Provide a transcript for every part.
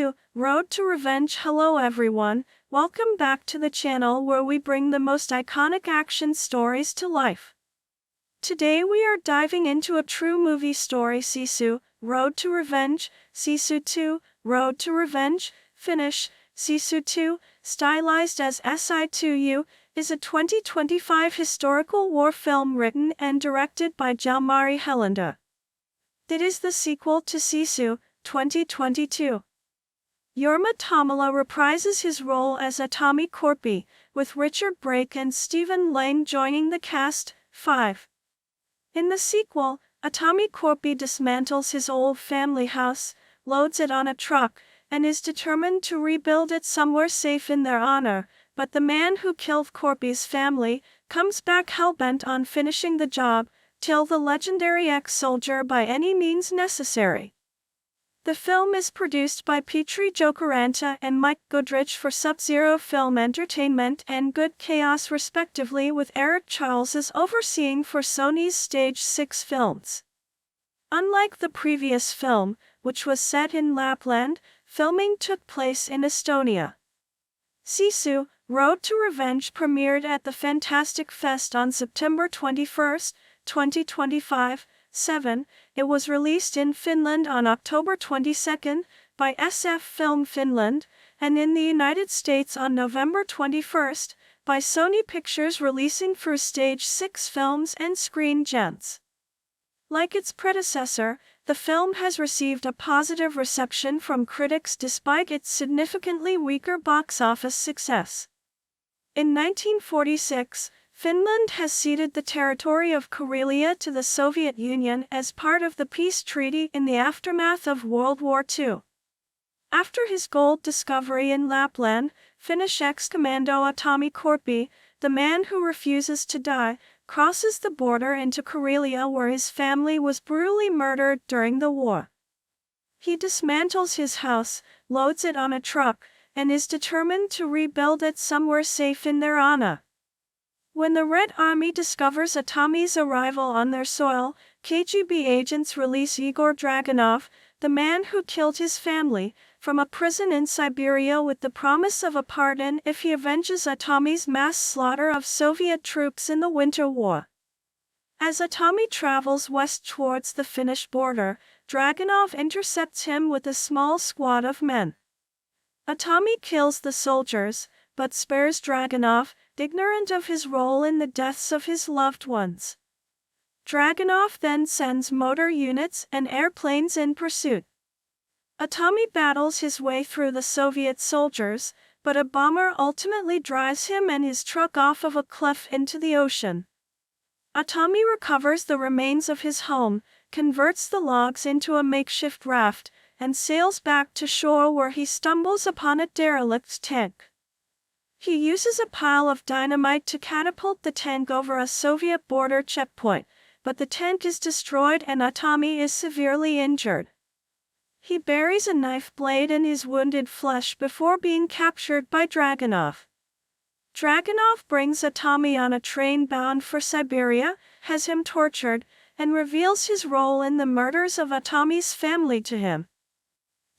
Sisu, Road to Revenge. Hello everyone, welcome back to the channel where we bring the most iconic action stories to life. Today we are diving into a true movie story, Sisu, Road to Revenge. Sisu 2, Road to Revenge, Finnish, Sisu 2, stylized as Si2U, is a 2025 historical war film written and directed by Jalmari Helanda. It is the sequel to Sisu, 2022. Jorma Tomala reprises his role as Atami Korpi, with Richard Brake and Stephen Lang joining the cast. 5. In the sequel, Atami Korpi dismantles his old family house, loads it on a truck, and is determined to rebuild it somewhere safe in their honor, but the man who killed Korpi's family comes back hellbent on finishing the job, till the legendary ex-soldier by any means necessary. The film is produced by Petri Jokeranta and Mike Goodrich for Sub-Zero Film Entertainment and Good Chaos respectively, with Eric Charles overseeing for Sony's Stage 6 Films. Unlike the previous film, which was set in Lapland, filming took place in Estonia. Sisu, Road to Revenge premiered at the Fantastic Fest on September 21, 2025. 7. It was released in Finland on October 22 by SF Film Finland, and in the United States on November 21 by Sony Pictures, releasing through Stage 6 Films and Screen Gents. Like its predecessor, the film has received a positive reception from critics despite its significantly weaker box office success. In 1946, Finland has ceded the territory of Karelia to the Soviet Union as part of the peace treaty in the aftermath of World War II. After his gold discovery in Lapland, Finnish ex-commando Atami Korpi, the man who refuses to die, crosses the border into Karelia where his family was brutally murdered during the war. He dismantles his house, loads it on a truck, and is determined to rebuild it somewhere safe in their honor. When the Red Army discovers Atami's arrival on their soil, KGB agents release Igor Dragunov, the man who killed his family, from a prison in Siberia with the promise of a pardon if he avenges Atami's mass slaughter of Soviet troops in the Winter War. As Atami travels west towards the Finnish border, Dragunov intercepts him with a small squad of men. Atami kills the soldiers, but spares Dragunov, ignorant of his role in the deaths of his loved ones. Dragunov then sends motor units and airplanes in pursuit. Atami battles his way through the Soviet soldiers, but a bomber ultimately drives him and his truck off of a cliff into the ocean. Atami recovers the remains of his home, converts the logs into a makeshift raft, and sails back to shore where he stumbles upon a derelict tank. He uses a pile of dynamite to catapult the tank over a Soviet border checkpoint, but the tank is destroyed and Atami is severely injured. He buries a knife blade in his wounded flesh before being captured by Dragunov. Dragunov brings Atami on a train bound for Siberia, has him tortured, and reveals his role in the murders of Atami's family to him.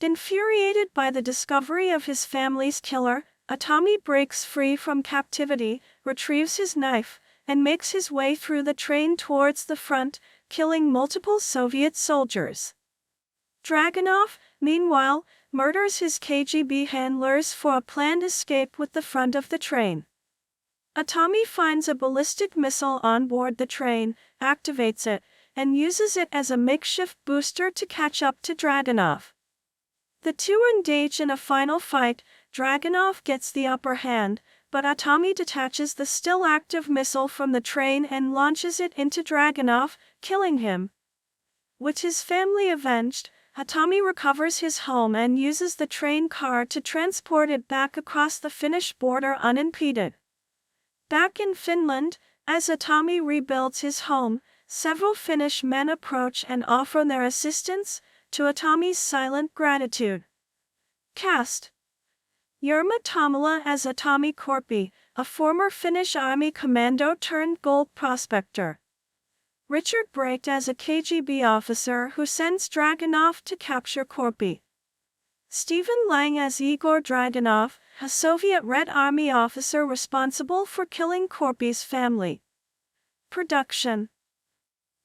Infuriated by the discovery of his family's killer, Atami breaks free from captivity, retrieves his knife, and makes his way through the train towards the front, killing multiple Soviet soldiers. Dragunov, meanwhile, murders his KGB handlers for a planned escape with the front of the train. Atami finds a ballistic missile on board the train, activates it, and uses it as a makeshift booster to catch up to Dragunov. The two engage in a final fight. Dragunov gets the upper hand, but Atami detaches the still-active missile from the train and launches it into Dragunov, killing him. With his family avenged, Atami recovers his home and uses the train car to transport it back across the Finnish border unimpeded. Back in Finland, as Atami rebuilds his home, several Finnish men approach and offer their assistance, to Atami's silent gratitude. Cast: Jorma Tomala as Atami Korpi, a former Finnish army commando turned gold prospector. Richard Brake as a KGB officer who sends Dragunov to capture Korpi. Stephen Lang as Igor Dragunov, a Soviet Red Army officer responsible for killing Korpi's family. Production.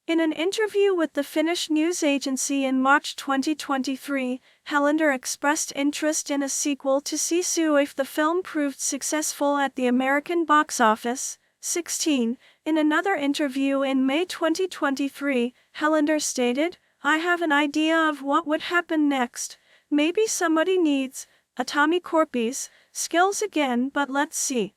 In an interview with the Finnish news agency in March 2023, Helander expressed interest in a sequel to Sisu if the film proved successful at the American box office. 16. In another interview in May 2023, Helander stated, "I have an idea of what would happen next. Maybe somebody needs Tommy Korpi's skills again, but let's see."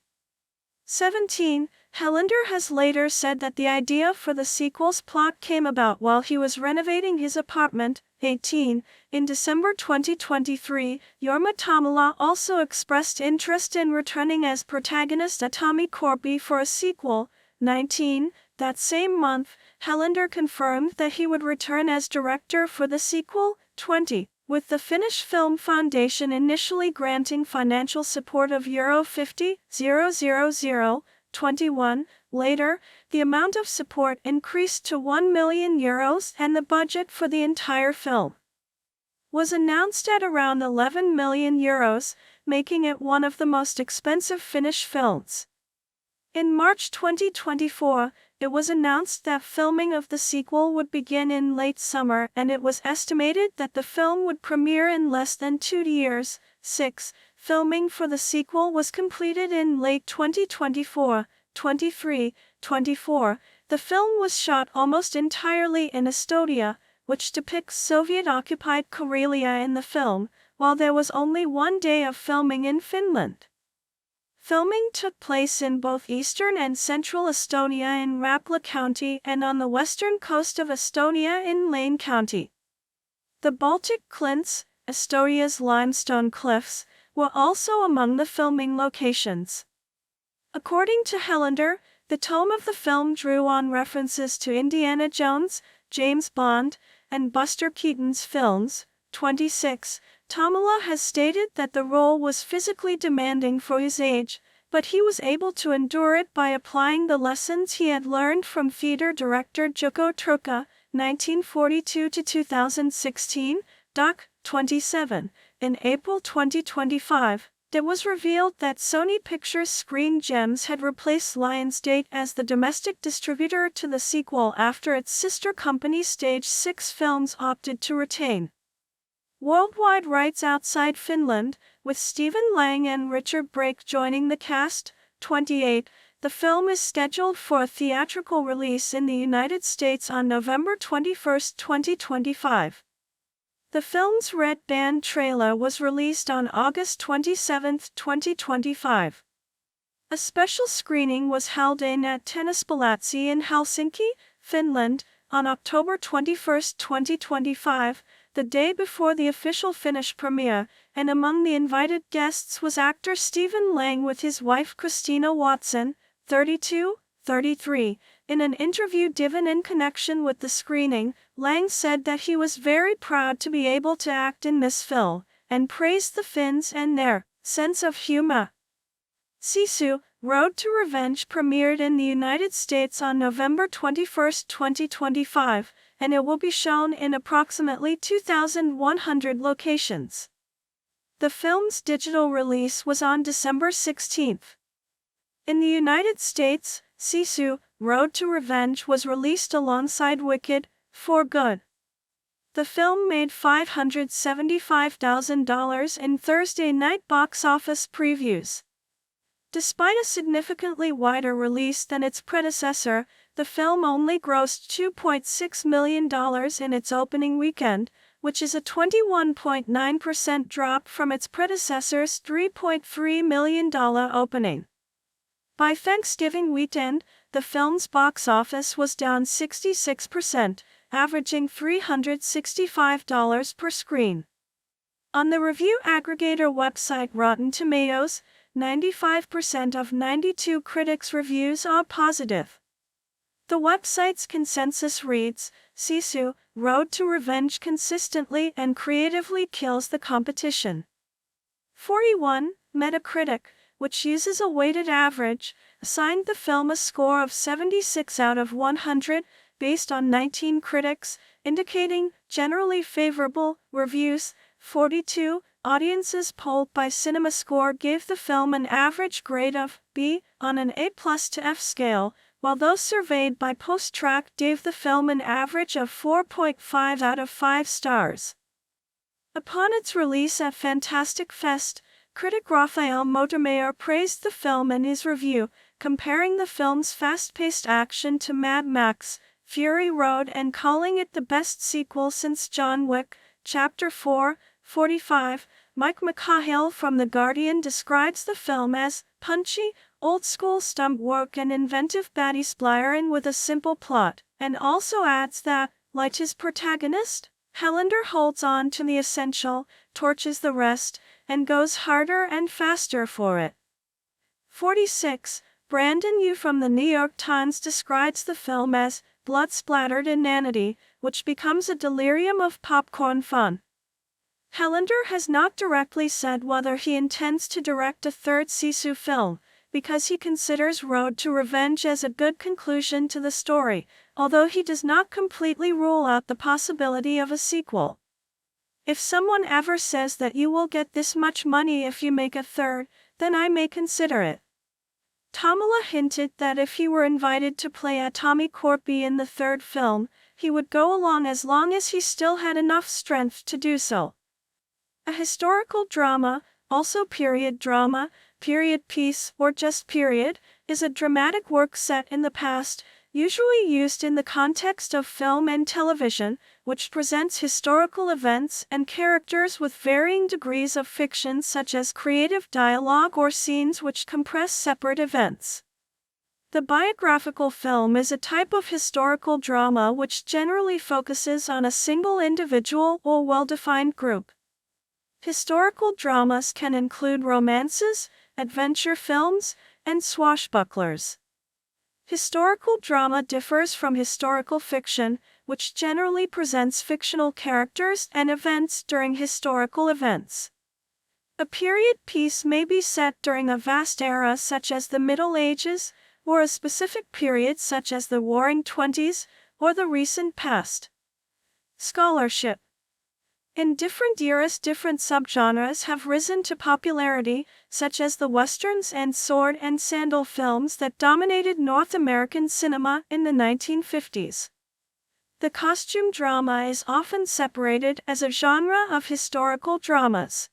17. Helander has later said that the idea for the sequel's plot came about while he was renovating his apartment. 18. In December 2023, Jorma Tomala also expressed interest in returning as protagonist Tommy Korpi for a sequel. 19. That same month, Helander confirmed that he would return as director for the sequel. 20. With the Finnish Film Foundation initially granting financial support of Euro 50,000, 21. Later, the amount of support increased to €1 million and the budget for the entire film was announced at around €11 million, making it one of the most expensive Finnish films. In March 2024, it was announced that filming of the sequel would begin in late summer, and it was estimated that the film would premiere in less than 2 years. 6. Filming for the sequel was completed in late 2024. 23. 24. The film was shot almost entirely in Estonia, which depicts Soviet-occupied Karelia in the film, while there was only 1 day of filming in Finland. Filming took place in both eastern and central Estonia in Rapla County and on the western coast of Estonia in Lane County. The Baltic Clints, Estonia's limestone cliffs, were also among the filming locations. According to Helander, the tone of the film drew on references to Indiana Jones, James Bond, and Buster Keaton's films. 26. Tomala has stated that the role was physically demanding for his age, but he was able to endure it by applying the lessons he had learned from theater director Jukka Turkka, 1942-2016. Doc. 27. In April 2025, it was revealed that Sony Pictures Screen Gems had replaced Lionsgate as the domestic distributor to the sequel after its sister company Stage 6 Films opted to retain worldwide rights outside Finland, with Stephen Lang and Richard Brake joining the cast. 28. The film is scheduled for a theatrical release in the United States on November 21, 2025. The film's Red Band trailer was released on August 27, 2025. A special screening was held at Tennispalatsi in Helsinki, Finland, on October 21, 2025, the day before the official Finnish premiere, and among the invited guests was actor Stephen Lang with his wife Christina Watson, 32, 33. In an interview given in connection with the screening, Lang said that he was very proud to be able to act in this film, and praised the Finns and their sense of humor. Sisu, Road to Revenge premiered in the United States on November 21, 2025, and it will be shown in approximately 2,100 locations. The film's digital release was on December 16. In the United States, Sisu, Road to Revenge was released alongside Wicked, For Good. The film made $575,000 in Thursday night box office previews. Despite a significantly wider release than its predecessor, the film only grossed $2.6 million in its opening weekend, which is a 21.9% drop from its predecessor's $3.3 million opening. By Thanksgiving weekend, the film's box office was down 66%, averaging $365 per screen. On the review aggregator website Rotten Tomatoes, 95% of 92 critics' reviews are positive. The website's consensus reads, "Sisu, Road to Revenge consistently and creatively kills the competition." 41, Metacritic, which uses a weighted average, assigned the film a score of 76 out of 100, based on 19 critics, indicating generally favorable reviews. 42, audiences polled by CinemaScore gave the film an average grade of B on an A+ to F scale, while those surveyed by PostTrack gave the film an average of 4.5 out of 5 stars. Upon its release at Fantastic Fest, critic Raphael Motormayor praised the film in his review, comparing the film's fast-paced action to Mad Max: Fury Road and calling it the best sequel since John Wick, Chapter 4, 45. Mike McCahill from The Guardian describes the film as punchy, old-school stunt work and inventive baddie splattering with a simple plot, and also adds that, like his protagonist, Helander holds on to the essential, torches the rest, and goes harder and faster for it. 46. Brandon Yu from The New York Times describes the film as blood-splattered inanity, which becomes a delirium of popcorn fun. Helander has not directly said whether he intends to direct a third Sisu film, because he considers Road to Revenge as a good conclusion to the story, although he does not completely rule out the possibility of a sequel. If someone ever says that you will get this much money if you make a third, then I may consider it. Tamala hinted that if he were invited to play a Tommy Corby in the third film, he would go along as long as he still had enough strength to do so. A historical drama, also period drama, period piece, or just period, is a dramatic work set in the past, usually used in the context of film and television, which presents historical events and characters with varying degrees of fiction, such as creative dialogue or scenes which compress separate events. The biographical film is a type of historical drama which generally focuses on a single individual or well-defined group. Historical dramas can include romances, adventure films, and swashbucklers. Historical drama differs from historical fiction, which generally presents fictional characters and events during historical events. A period piece may be set during a vast era such as the Middle Ages, or a specific period such as the Warring Twenties, or the recent past. Scholarship. In different eras, different subgenres have risen to popularity, such as the westerns and sword and sandal films that dominated North American cinema in the 1950s. The costume drama is often separated as a genre of historical dramas.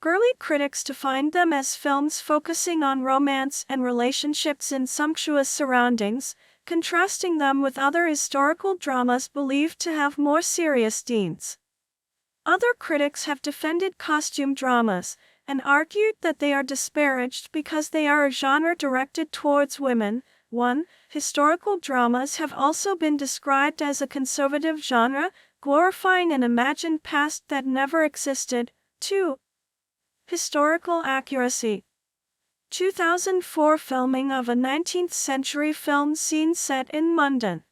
Early critics defined them as films focusing on romance and relationships in sumptuous surroundings, contrasting them with other historical dramas believed to have more serious themes. Other critics have defended costume dramas, and argued that they are disparaged because they are a genre directed towards women. 1. Historical dramas have also been described as a conservative genre, glorifying an imagined past that never existed. 2. Historical accuracy. 2004 filming of a 19th-century film scene set in London.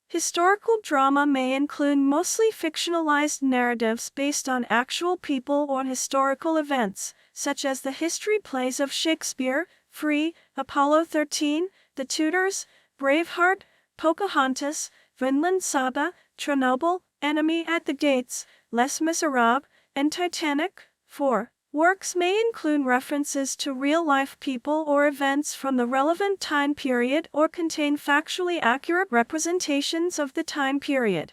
Historical drama may include mostly fictionalized narratives based on actual people or historical events, such as the history plays of Shakespeare, Free, Apollo 13, The Tudors, Braveheart, Pocahontas, Vinland Saga, Chernobyl, Enemy at the Gates, Les Miserables, and Titanic. 4. Works may include references to real-life people or events from the relevant time period or contain factually accurate representations of the time period.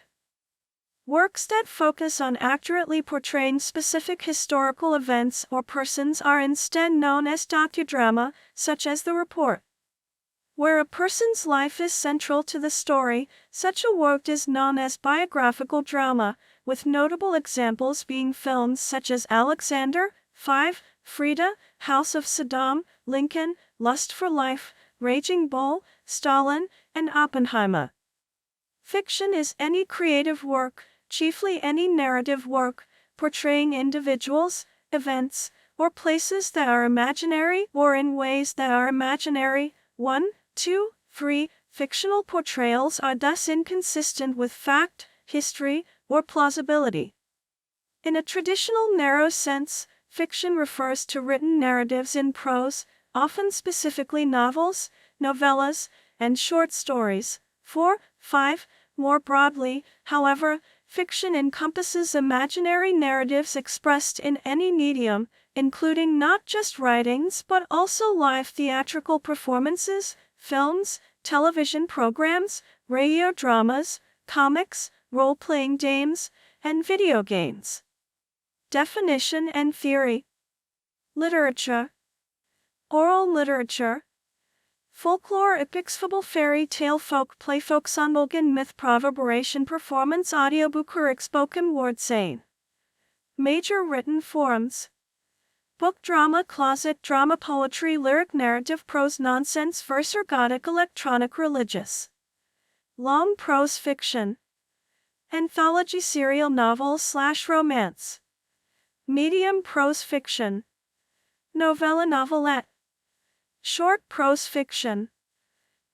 Works that focus on accurately portraying specific historical events or persons are instead known as docudrama, such as The Report. Where a person's life is central to the story, such a work is known as biographical drama, with notable examples being films such as Alexander, 5, Frida, House of Saddam, Lincoln, Lust for Life, Raging Bull, Stalin, and Oppenheimer. Fiction is any creative work, chiefly any narrative work, portraying individuals, events, or places that are imaginary or in ways that are imaginary. 1, 2, 3. Fictional portrayals are thus inconsistent with fact, history, or plausibility. In a traditional narrow sense, fiction refers to written narratives in prose, often specifically novels, novellas, and short stories. 4, 5. More broadly, however, Fiction encompasses imaginary narratives expressed in any medium, including not just writings but also live theatrical performances, films, television programs, radio dramas, comics, role-playing games, and video games. Definition and theory. Literature. Oral literature. Folklore, epics, fable, fairy tale, folk play, folk song, myth, proverb, oration, performance, audiobook, spoken word, saying. Major written forms. Book, drama, closet drama, poetry, lyric, narrative, prose, nonsense, verse, ergodic, electronic, religious. Long prose fiction. Anthology, serial novel / romance. Medium prose fiction. Novella, novelette. Short prose fiction.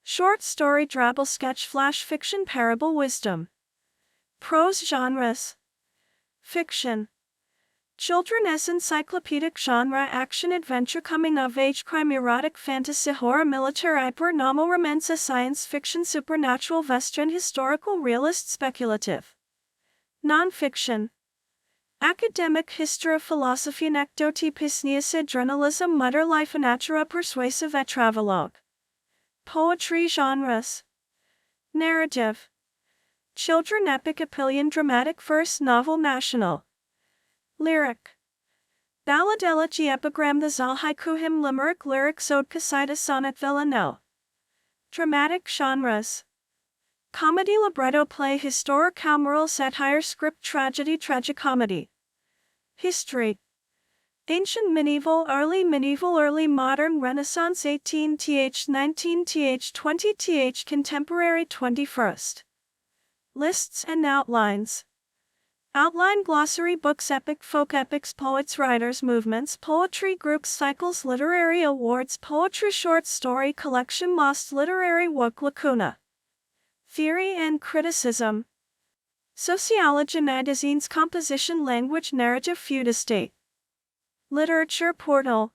Short story, drabble, sketch, flash fiction, parable, wisdom. Prose genres. Fiction. Children's encyclopedic genre, action, adventure, coming of age, crime, erotic, fantasy, horror, military, hyper, novel, romance, science fiction, supernatural, western, historical, realist, speculative. Non-fiction. Academic, history, philosophy, anecdote, business, journalism, modern life, natura, persuasive, travelogue. Poetry genres. Narrative. Children, epic, epilogue, dramatic, verse, novel, national. Lyric. Ballad, elegy, epigram, ghazal, haiku, hymn, limerick, lyric, ode, qasida, sonnet, villanelle. Dramatic genres. Comedy, libretto, play, historical, moral, satire, script, tragedy, tragicomedy. History. Ancient, medieval, early modern, Renaissance, 18th, 19th, 20th, contemporary, 21st. Lists and outlines. Outline, glossary, books, epic, folk, epics, poets, writers, movements, poetry groups, cycles, literary awards, poetry, short story collection, lost literary work, lacuna. Theory and criticism. Sociology, magazines, composition, language, narrative, feud, estate. Literature portal.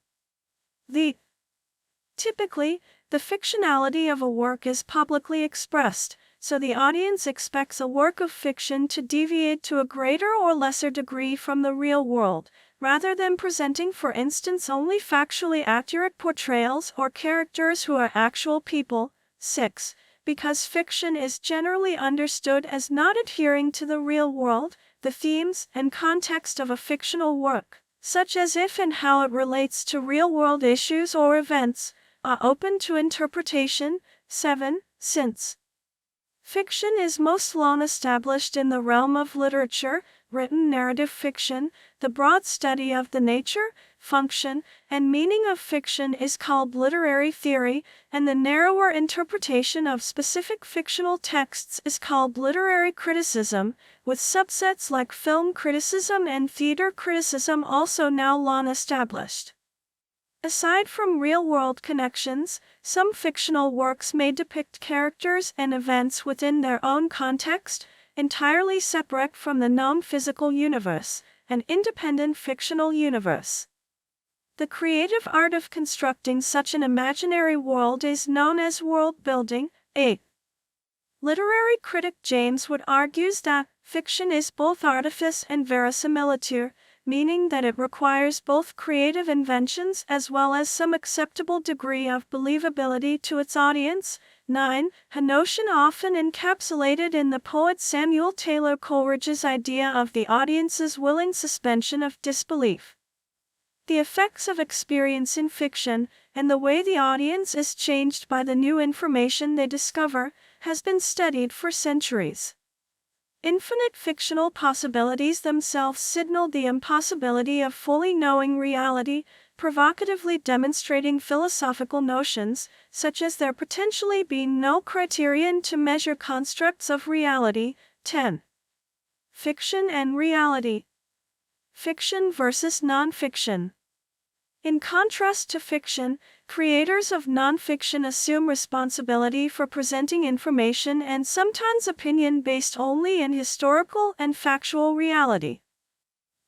Typically, the fictionality of a work is publicly expressed, so the audience expects a work of fiction to deviate to a greater or lesser degree from the real world, rather than presenting, for instance, only factually accurate portrayals or characters who are actual people. 6. Because fiction is generally understood as not adhering to the real world, the themes and context of a fictional work, such as if and how it relates to real-world issues or events, are open to interpretation. 7. Since fiction is most long established in the realm of literature, written narrative fiction, the broad study of the nature, function, and meaning of fiction is called literary theory, and the narrower interpretation of specific fictional texts is called literary criticism, with subsets like film criticism and theater criticism also now long established. Aside from real-world connections, some fictional works may depict characters and events within their own context, entirely separate from the known physical universe, an independent fictional universe. The creative art of constructing such an imaginary world is known as world building. 8. Literary critic James Wood argues that fiction is both artifice and verisimilitude, meaning that it requires both creative inventions as well as some acceptable degree of believability to its audience. 9. A notion often encapsulated in the poet Samuel Taylor Coleridge's idea of the audience's willing suspension of disbelief. The effects of experience in fiction, and the way the audience is changed by the new information they discover, has been studied for centuries. Infinite fictional possibilities themselves signal the impossibility of fully knowing reality, provocatively demonstrating philosophical notions, such as there potentially being no criterion to measure constructs of reality. 10. Fiction and reality. Fiction versus non-fiction. In contrast to fiction, creators of nonfiction assume responsibility for presenting information and sometimes opinion based only in historical and factual reality.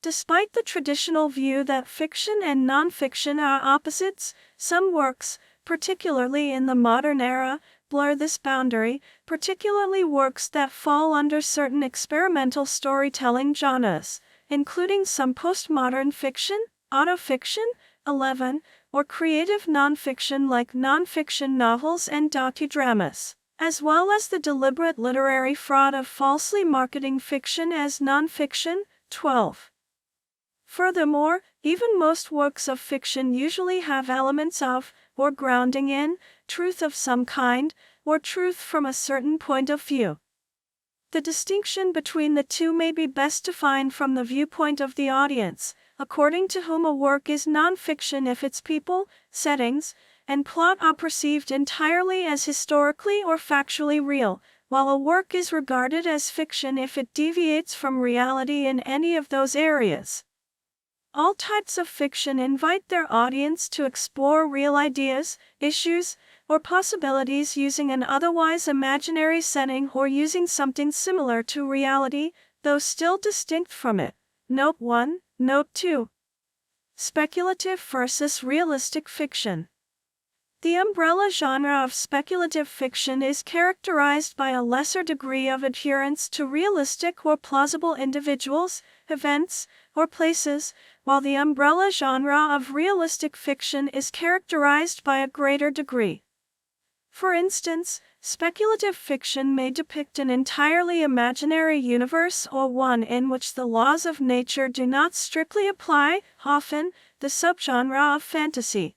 Despite the traditional view that fiction and nonfiction are opposites, some works, particularly in the modern era, blur this boundary, particularly works that fall under certain experimental storytelling genres, including some postmodern fiction, autofiction, 11, or creative nonfiction like nonfiction novels and docudramas, as well as the deliberate literary fraud of falsely marketing fiction as nonfiction, 12. Furthermore, even most works of fiction usually have elements of, or grounding in, truth of some kind, or truth from a certain point of view. The distinction between the two may be best defined from the viewpoint of the audience, according to whom a work is nonfiction if its people, settings, and plot are perceived entirely as historically or factually real, while a work is regarded as fiction if it deviates from reality in any of those areas. All types of fiction invite their audience to explore real ideas, issues, or possibilities using an otherwise imaginary setting or using something similar to reality, though still distinct from it. Note 1, Note 2. Speculative versus realistic fiction. The umbrella genre of speculative fiction is characterized by a lesser degree of adherence to realistic or plausible individuals, events, or places, while the umbrella genre of realistic fiction is characterized by a greater degree. For instance, speculative fiction may depict an entirely imaginary universe or one in which the laws of nature do not strictly apply, often, the subgenre of fantasy.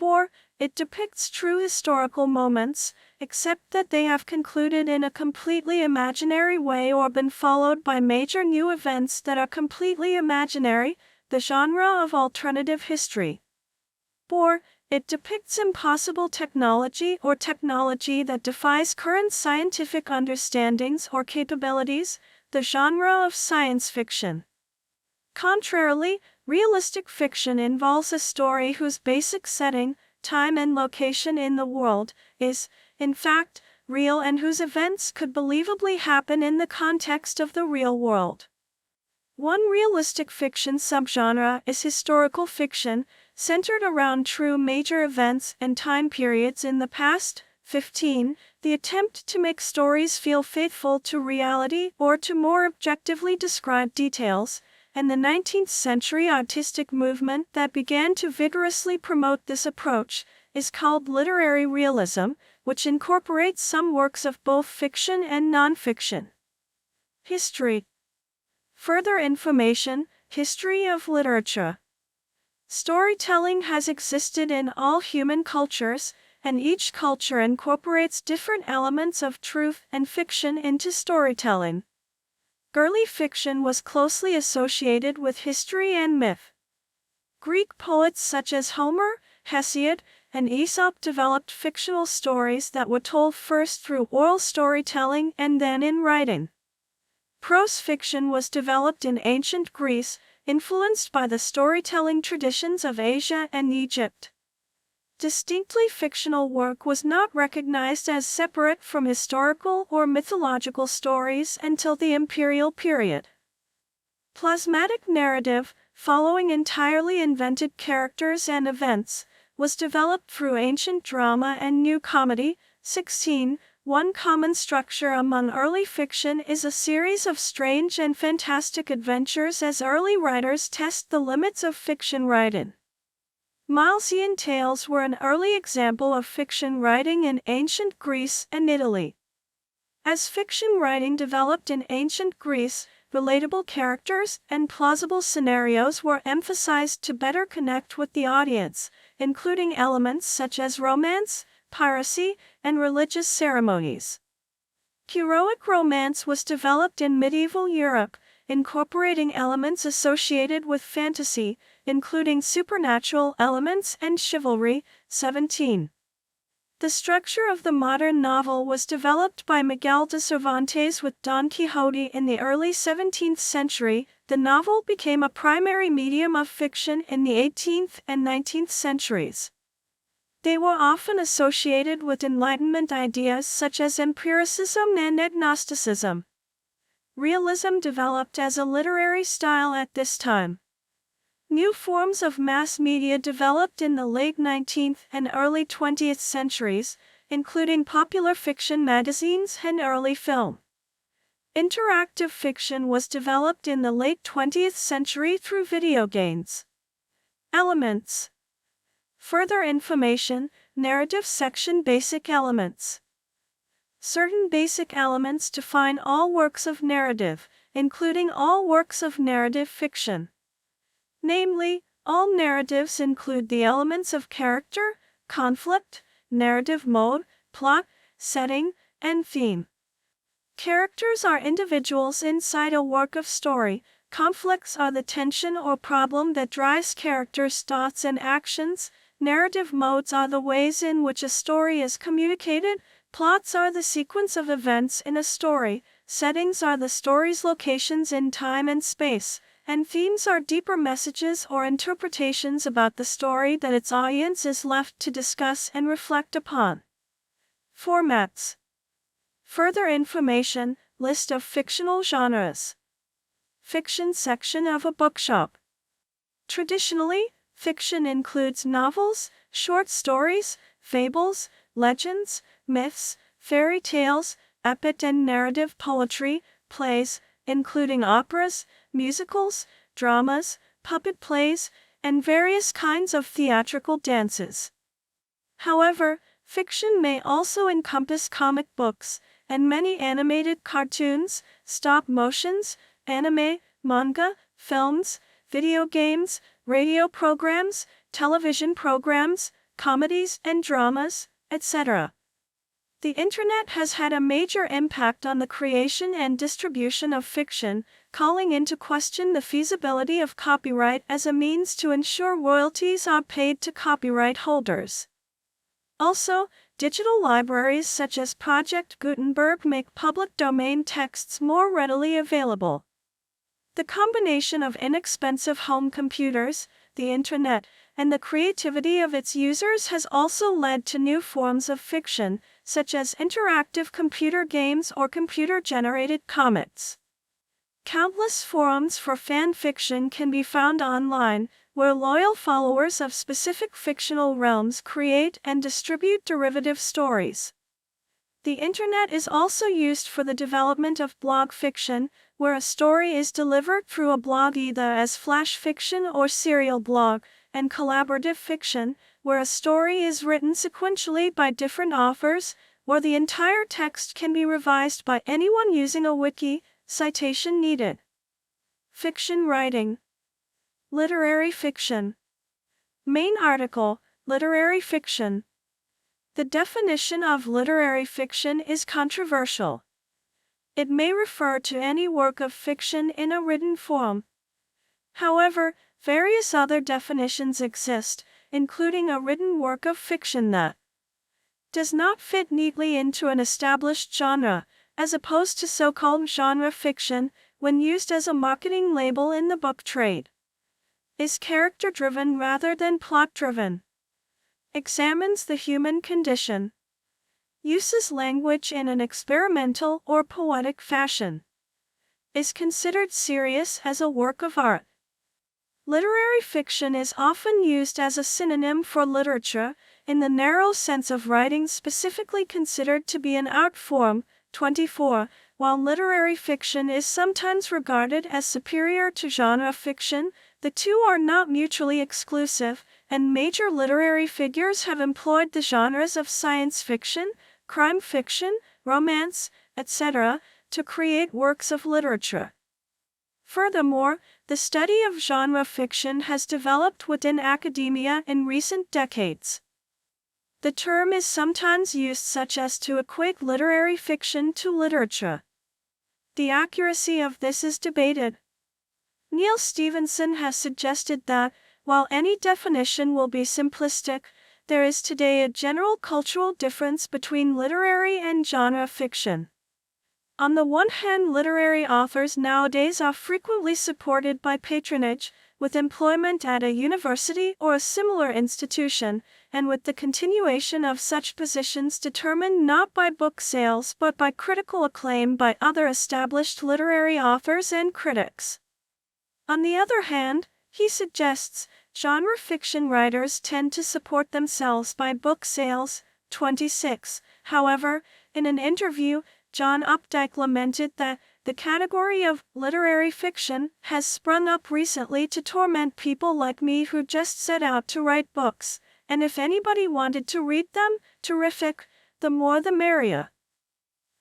Or, it depicts true historical moments, except that they have concluded in a completely imaginary way or been followed by major new events that are completely imaginary, the genre of alternative history. Or, it depicts impossible technology or technology that defies current scientific understandings or capabilities, the genre of science fiction. Contrarily, realistic fiction involves a story whose basic setting, time and location in the world, is, in fact, real and whose events could believably happen in the context of the real world. One realistic fiction subgenre is historical fiction, centered around true major events and time periods in the past. 15. The attempt to make stories feel faithful to reality or to more objectively describe details, and the 19th century artistic movement that began to vigorously promote this approach, is called literary realism, which incorporates some works of both fiction and nonfiction. History. Further information, History of literature. Storytelling has existed in all human cultures, and each culture incorporates different elements of truth and fiction into storytelling. Early fiction was closely associated with history and myth. Greek poets such as Homer, Hesiod, and Aesop developed fictional stories that were told first through oral storytelling and then in writing. Prose fiction was developed in ancient Greece, influenced by the storytelling traditions of Asia and Egypt. Distinctly fictional work was not recognized as separate from historical or mythological stories until the imperial period. Plasmatic narrative, following entirely invented characters and events, was developed through ancient drama and new comedy. 16. One common structure among early fiction is a series of strange and fantastic adventures as early writers test the limits of fiction writing. Milesian tales were an early example of fiction writing in ancient Greece and Italy. As fiction writing developed in ancient Greece, relatable characters and plausible scenarios were emphasized to better connect with the audience, including elements such as romance, piracy, and religious ceremonies. Heroic romance was developed in medieval Europe, incorporating elements associated with fantasy, including supernatural elements and chivalry. 17. The structure of the modern novel was developed by Miguel de Cervantes with Don Quixote in the early 17th century. The novel became a primary medium of fiction in the 18th and 19th centuries. They were often associated with Enlightenment ideas such as empiricism and agnosticism. Realism developed as a literary style at this time. New forms of mass media developed in the late 19th and early 20th centuries, including popular fiction magazines and early film. Interactive fiction was developed in the late 20th century through video games. Elements. Further information, narrative section. Basic elements. Certain basic elements define all works of narrative, including all works of narrative fiction. Namely, all narratives include the elements of character, conflict, narrative mode, plot, setting, and theme. Characters are individuals inside a work of story. Conflicts are the tension or problem that drives characters' thoughts and actions. Narrative modes are the ways in which a story is communicated. Plots are the sequence of events in a story. Settings are the story's locations in time and space. And themes are deeper messages or interpretations about the story that its audience is left to discuss and reflect upon. Formats. Further information, list of fictional genres. Fiction section of a bookshop. Traditionally, fiction includes novels, short stories, fables, legends, myths, fairy tales, epic and narrative poetry, plays, including operas, musicals, dramas, puppet plays, and various kinds of theatrical dances. However, fiction may also encompass comic books, and many animated cartoons, stop motions, anime, manga, films, video games, radio programs, television programs, comedies and dramas, etc. The Internet has had a major impact on the creation and distribution of fiction, calling into question the feasibility of copyright as a means to ensure royalties are paid to copyright holders. Also, digital libraries such as Project Gutenberg make public domain texts more readily available. The combination of inexpensive home computers, the Internet, and the creativity of its users has also led to new forms of fiction, such as interactive computer games or computer-generated comics. Countless forums for fan fiction can be found online, where loyal followers of specific fictional realms create and distribute derivative stories. The Internet is also used for the development of blog fiction, where a story is delivered through a blog either as flash fiction or serial blog, and collaborative fiction, where a story is written sequentially by different authors, or the entire text can be revised by anyone using a wiki, citation needed. Fiction writing. Literary fiction. Main article, Literary fiction. The definition of literary fiction is controversial. It may refer to any work of fiction in a written form. However, various other definitions exist, including a written work of fiction that does not fit neatly into an established genre, as opposed to so-called genre fiction, when used as a marketing label in the book trade. Is character-driven rather than plot-driven. Examines the human condition. Uses language in an experimental or poetic fashion. Is considered serious as a work of art. Literary fiction is often used as a synonym for literature, in the narrow sense of writing specifically considered to be an art form. 24. While literary fiction is sometimes regarded as superior to genre fiction, the two are not mutually exclusive, and major literary figures have employed the genres of science fiction, crime fiction, romance, etc., to create works of literature. Furthermore, the study of genre fiction has developed within academia in recent decades. The term is sometimes used such as to equate literary fiction to literature. The accuracy of this is debated. Neil Stevenson has suggested that, while any definition will be simplistic, there is today a general cultural difference between literary and genre fiction. On the one hand, literary authors nowadays are frequently supported by patronage, with employment at a university or a similar institution, and with the continuation of such positions determined not by book sales but by critical acclaim by other established literary authors and critics. On the other hand, he suggests, genre fiction writers tend to support themselves by book sales, 26. However, in an interview, John Updike lamented that the category of literary fiction has sprung up recently to torment people like me who just set out to write books, and if anybody wanted to read them, terrific, the more the merrier.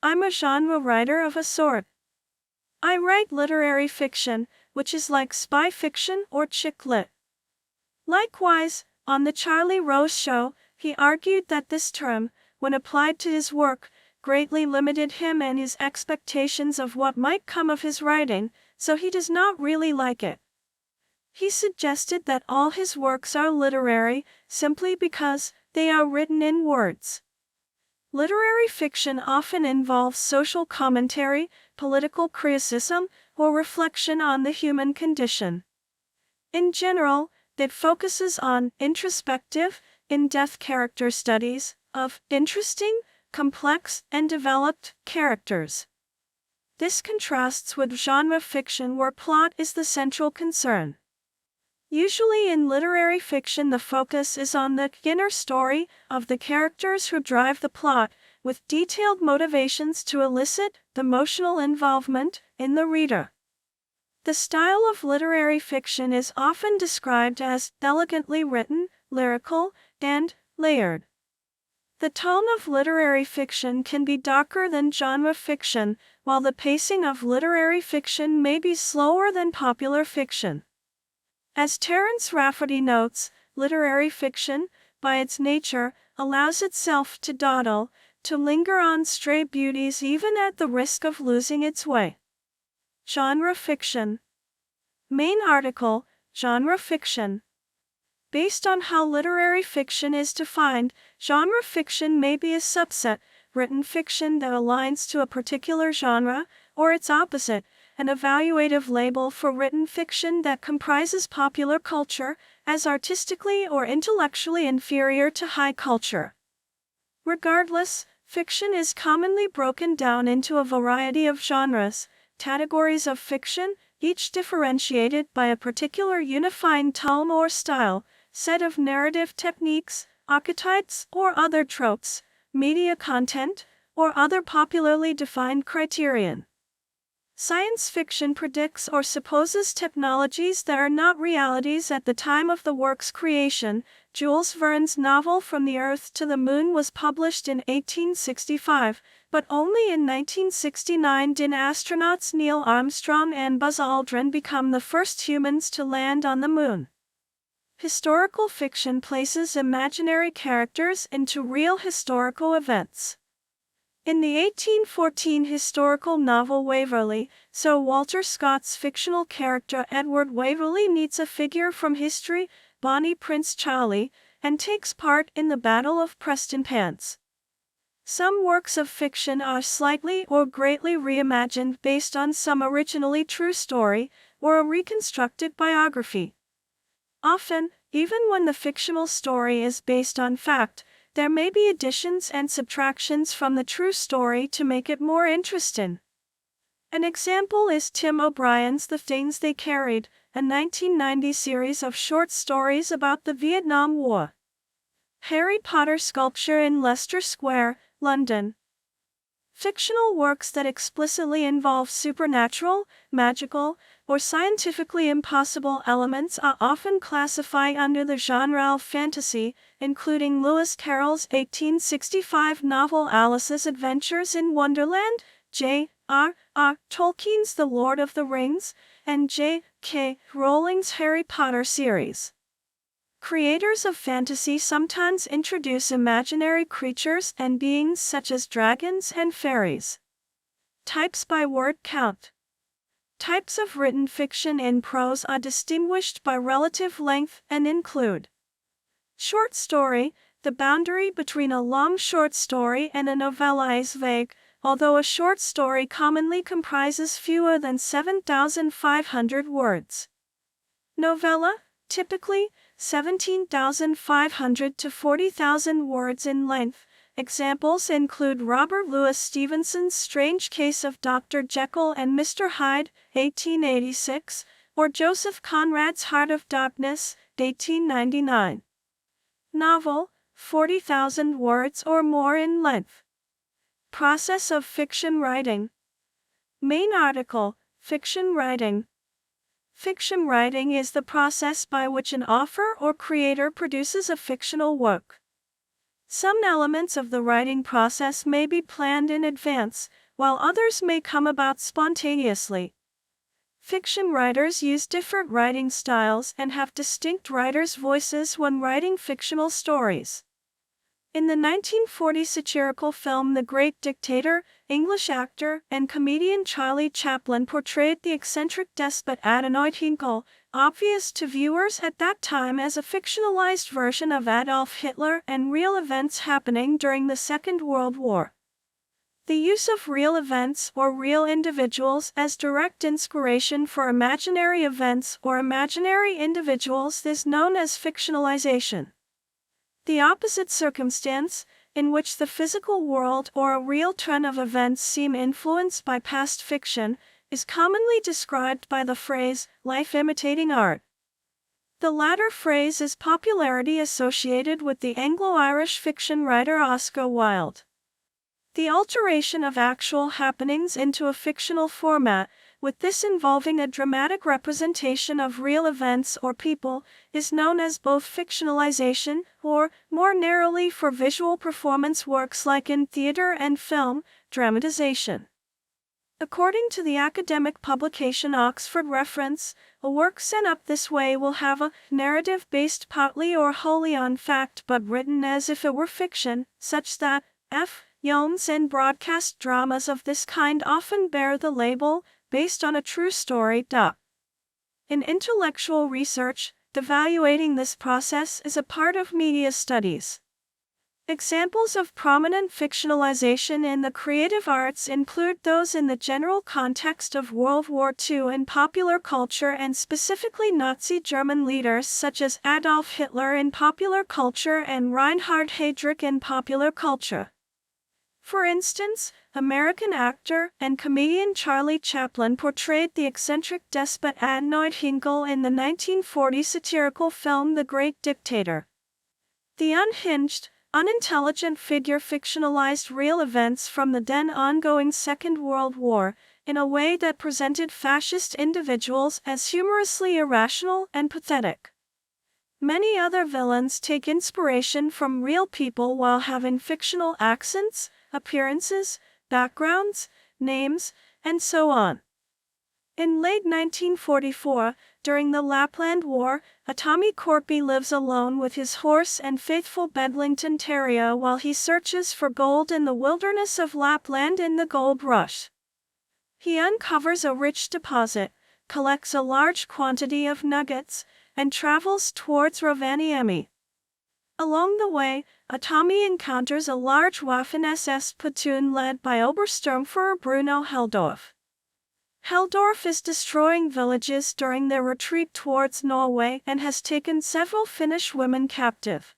I'm a genre writer of a sort. I write literary fiction, which is like spy fiction or chick lit. Likewise, on The Charlie Rose Show, he argued that this term, when applied to his work, greatly limited him and his expectations of what might come of his writing, so he does not really like it. He suggested that all his works are literary, simply because they are written in words. Literary fiction often involves social commentary, political criticism, or reflection on the human condition. In general, it focuses on introspective, in-depth character studies of interesting, complex, and developed characters. This contrasts with genre fiction where plot is the central concern. Usually in literary fiction the focus is on the inner story of the characters who drive the plot, with detailed motivations to elicit emotional involvement in the reader. The style of literary fiction is often described as elegantly written, lyrical, and layered. The tone of literary fiction can be darker than genre fiction, while the pacing of literary fiction may be slower than popular fiction. As Terence Rafferty notes, literary fiction, by its nature, allows itself to dawdle, to linger on stray beauties even at the risk of losing its way. Genre fiction. Main article, genre fiction. Based on how literary fiction is defined, genre fiction may be a subset, written fiction that aligns to a particular genre, or its opposite, an evaluative label for written fiction that comprises popular culture as artistically or intellectually inferior to high culture. Regardless, fiction is commonly broken down into a variety of genres, categories of fiction, each differentiated by a particular unifying tone or style, set of narrative techniques, archetypes, or other tropes, media content, or other popularly defined criterion. Science fiction predicts or supposes technologies that are not realities at the time of the work's creation. Jules Verne's novel From the Earth to the Moon was published in 1865, but only in 1969 did astronauts Neil Armstrong and Buzz Aldrin become the first humans to land on the moon. Historical fiction places imaginary characters into real historical events. In the 1814 historical novel Waverley, Sir Walter Scott's fictional character Edward Waverley meets a figure from history, Bonnie Prince Charlie, and takes part in the Battle of Prestonpans. Some works of fiction are slightly or greatly reimagined based on some originally true story, or a reconstructed biography. Often, even when the fictional story is based on fact, there may be additions and subtractions from the true story to make it more interesting. An example is Tim O'Brien's The Things They Carried, a 1990 series of short stories about the Vietnam War. Harry Potter Sculpture in Leicester Square, London. Fictional works that explicitly involve supernatural, magical, or scientifically impossible elements are often classified under the genre of fantasy, including Lewis Carroll's 1865 novel Alice's Adventures in Wonderland, J.R.R. Tolkien's The Lord of the Rings, and J.K. Rowling's Harry Potter series. Creators of fantasy sometimes introduce imaginary creatures and beings such as dragons and fairies. Types by word count. Types of written fiction in prose are distinguished by relative length and include short story. The boundary between a long short story and a novella is vague, although a short story commonly comprises fewer than 7,500 words. Novella, typically 17,500 to 40,000 words in length. Examples include Robert Louis Stevenson's Strange Case of Dr. Jekyll and Mr. Hyde, 1886, or Joseph Conrad's Heart of Darkness, 1899. Novel, 40,000 words or more in length. Process of fiction writing. Main article: fiction writing. Fiction writing is the process by which an author or creator produces a fictional work. Some elements of the writing process may be planned in advance, while others may come about spontaneously. Fiction writers use different writing styles and have distinct writers' voices when writing fictional stories. In the 1940 satirical film The Great Dictator, English actor and comedian Charlie Chaplin portrayed the eccentric despot Adenoid Hinkle, obvious to viewers at that time as a fictionalized version of Adolf Hitler and real events happening during the Second World War. The use of real events or real individuals as direct inspiration for imaginary events or imaginary individuals is known as fictionalization. The opposite circumstance, in which the physical world or a real trend of events seem influenced by past fiction, is commonly described by the phrase, life imitating art. The latter phrase is popularity associated with the Anglo-Irish fiction writer Oscar Wilde. The alteration of actual happenings into a fictional format, with this involving a dramatic representation of real events or people, is known as both fictionalization, or, more narrowly for visual performance works like in theater and film, dramatization. According to the academic publication Oxford Reference, a work set up this way will have a narrative based partly or wholly on fact but written as if it were fiction, such that films and broadcast dramas of this kind often bear the label, based on a true story. In intellectual research, evaluating this process is a part of media studies. Examples of prominent fictionalization in the creative arts include those in the general context of World War II in popular culture and specifically Nazi German leaders such as Adolf Hitler in popular culture and Reinhard Heydrich in popular culture. For instance, American actor and comedian Charlie Chaplin portrayed the eccentric despot Adenoid Hinkle in the 1940 satirical film The Great Dictator. The unhinged, unintelligent figure fictionalized real events from the then ongoing Second World War, in a way that presented fascist individuals as humorously irrational and pathetic. Many other villains take inspiration from real people while having fictional accents, appearances, backgrounds, names, and so on. In late 1944, during the Lapland War, Tommy Korpi lives alone with his horse and faithful Bedlington Terrier while he searches for gold in the wilderness of Lapland in the gold rush. He uncovers a rich deposit, collects a large quantity of nuggets, and travels towards Rovaniemi. Along the way, Tommy encounters a large Waffen-SS platoon led by Obersturmführer Bruno Helldorf. Helldorf is destroying villages during their retreat towards Norway and has taken several Finnish women captive.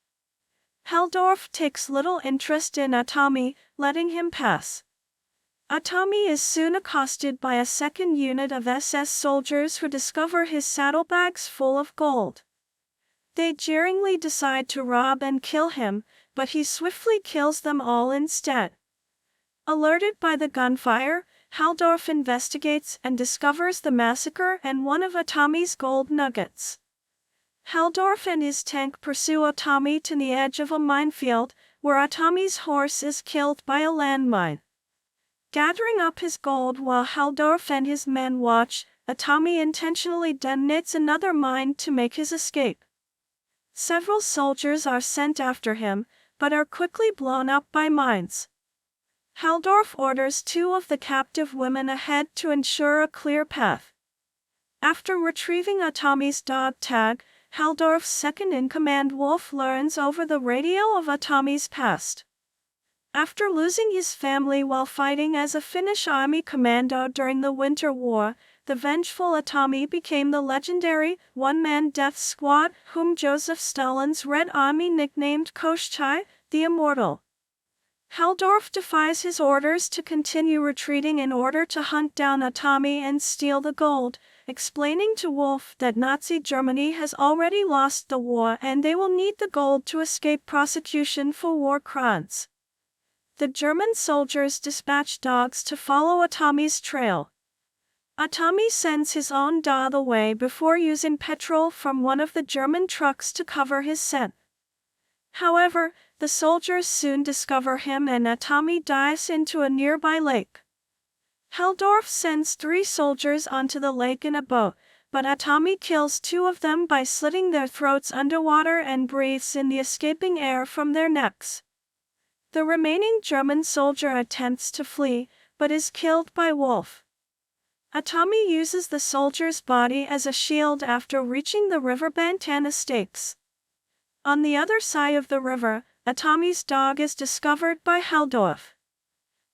Helldorf takes little interest in Tommy, letting him pass. Tommy is soon accosted by a second unit of SS soldiers who discover his saddlebags full of gold. They jeeringly decide to rob and kill him, but he swiftly kills them all instead. Alerted by the gunfire, Helldorf investigates and discovers the massacre and one of Tommy's gold nuggets. Helldorf and his tank pursue Tommy to the edge of a minefield, where Tommy's horse is killed by a landmine. Gathering up his gold while Helldorf and his men watch, Tommy intentionally detonates another mine to make his escape. Several soldiers are sent after him, but are quickly blown up by mines. Helldorf orders two of the captive women ahead to ensure a clear path. After retrieving Tommy's dog tag, Helldorf's second-in-command Wolf learns over the radio of Tommy's past. After losing his family while fighting as a Finnish army commando during the Winter War, the vengeful Tommy became the legendary one-man death squad whom Joseph Stalin's Red Army nicknamed Koschei, the Immortal. Helldorf defies his orders to continue retreating in order to hunt down Tommy and steal the gold, explaining to Wolf that Nazi Germany has already lost the war and they will need the gold to escape prosecution for war crimes. The German soldiers dispatch dogs to follow Atami's trail. Atami sends his own dog away before using petrol from one of the German trucks to cover his scent. However, the soldiers soon discover him and Atami dives into a nearby lake. Heldorf sends 3 soldiers onto the lake in a boat, but Atami kills 2 of them by slitting their throats underwater and breathes in the escaping air from their necks. The remaining German soldier attempts to flee, but is killed by Wolf. Atami uses the soldier's body as a shield after reaching the riverbank and escapes. On the other side of the river, Atami's dog is discovered by Heldorf.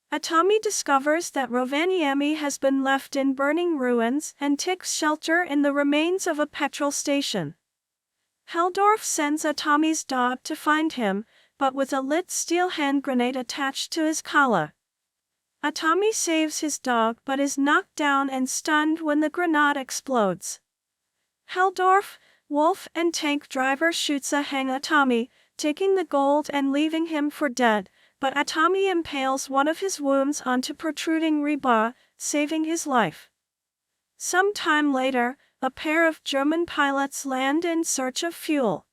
Atami discovers that Rovaniemi has been left in burning ruins and takes shelter in the remains of a petrol station. Heldorf sends Atami's dog to find him, but with a lit steel hand grenade attached to his collar. Atami saves his dog but is knocked down and stunned when the grenade explodes. Heldorf, Wolf and tank driver shoots a hang Atami, taking the gold and leaving him for dead, but Atami impales one of his wounds onto protruding rebar, saving his life. Some time later, a pair of German pilots land in search of fuel.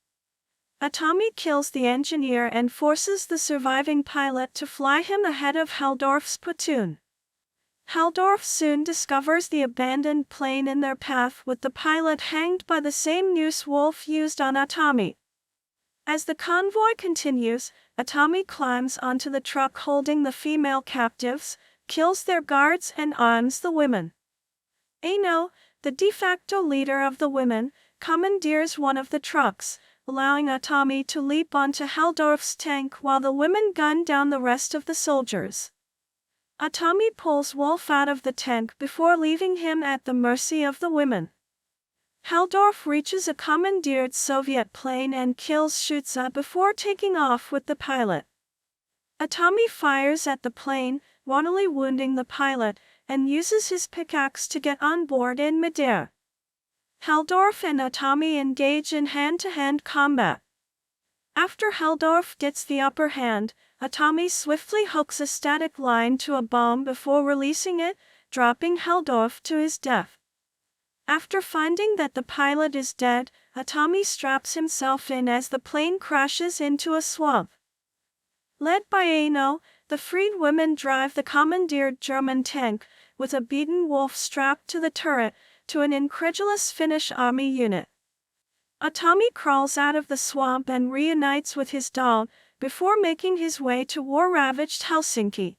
Atami kills the engineer and forces the surviving pilot to fly him ahead of Heldorf's platoon. Heldorf soon discovers the abandoned plane in their path with the pilot hanged by the same noose Wolf used on Atami. As the convoy continues, Atami climbs onto the truck holding the female captives, kills their guards and arms the women. Aino, the de facto leader of the women, commandeers one of the trucks, allowing Atami to leap onto Heldorf's tank while the women gun down the rest of the soldiers. Atami pulls Wolf out of the tank before leaving him at the mercy of the women. Heldorf reaches a commandeered Soviet plane and kills Schütze before taking off with the pilot. Atami fires at the plane, mortally wounding the pilot, and uses his pickaxe to get on board in midair. Heldorf and Atami engage in hand-to-hand combat. After Heldorf gets the upper hand, Atami swiftly hooks a static line to a bomb before releasing it, dropping Heldorf to his death. After finding that the pilot is dead, Atami straps himself in as the plane crashes into a swamp. Led by Aino, the freed women drive the commandeered German tank, with a beaten Wolf strapped to the turret, to an incredulous Finnish army unit. Atami crawls out of the swamp and reunites with his dog, before making his way to war-ravaged Helsinki.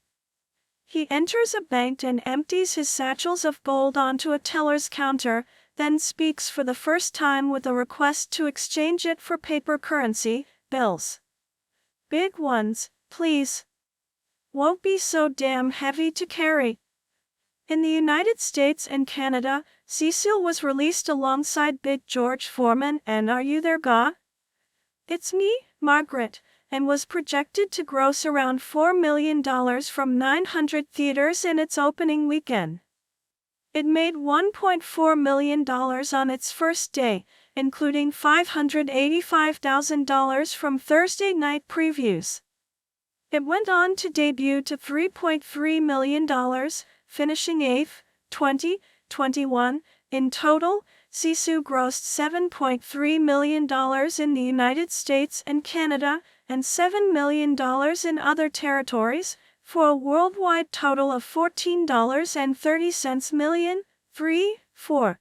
He enters a bank and empties his satchels of gold onto a teller's counter, then speaks for the first time with a request to exchange it for paper currency, bills. Big ones, please. Won't be so damn heavy to carry. In the United States and Canada, Sisu was released alongside Big George Foreman and Are You There God? It's Me, Margaret, and was projected to gross around $4 million from 900 theaters in its opening weekend. It made $1.4 million on its first day, including $585,000 from Thursday night previews. It went on to debut to $3.3 million, finishing 8th, 2021. In total, Sisu grossed $7.3 million in the United States and Canada, and $7 million in other territories, for a worldwide total of $14.30 million. 4.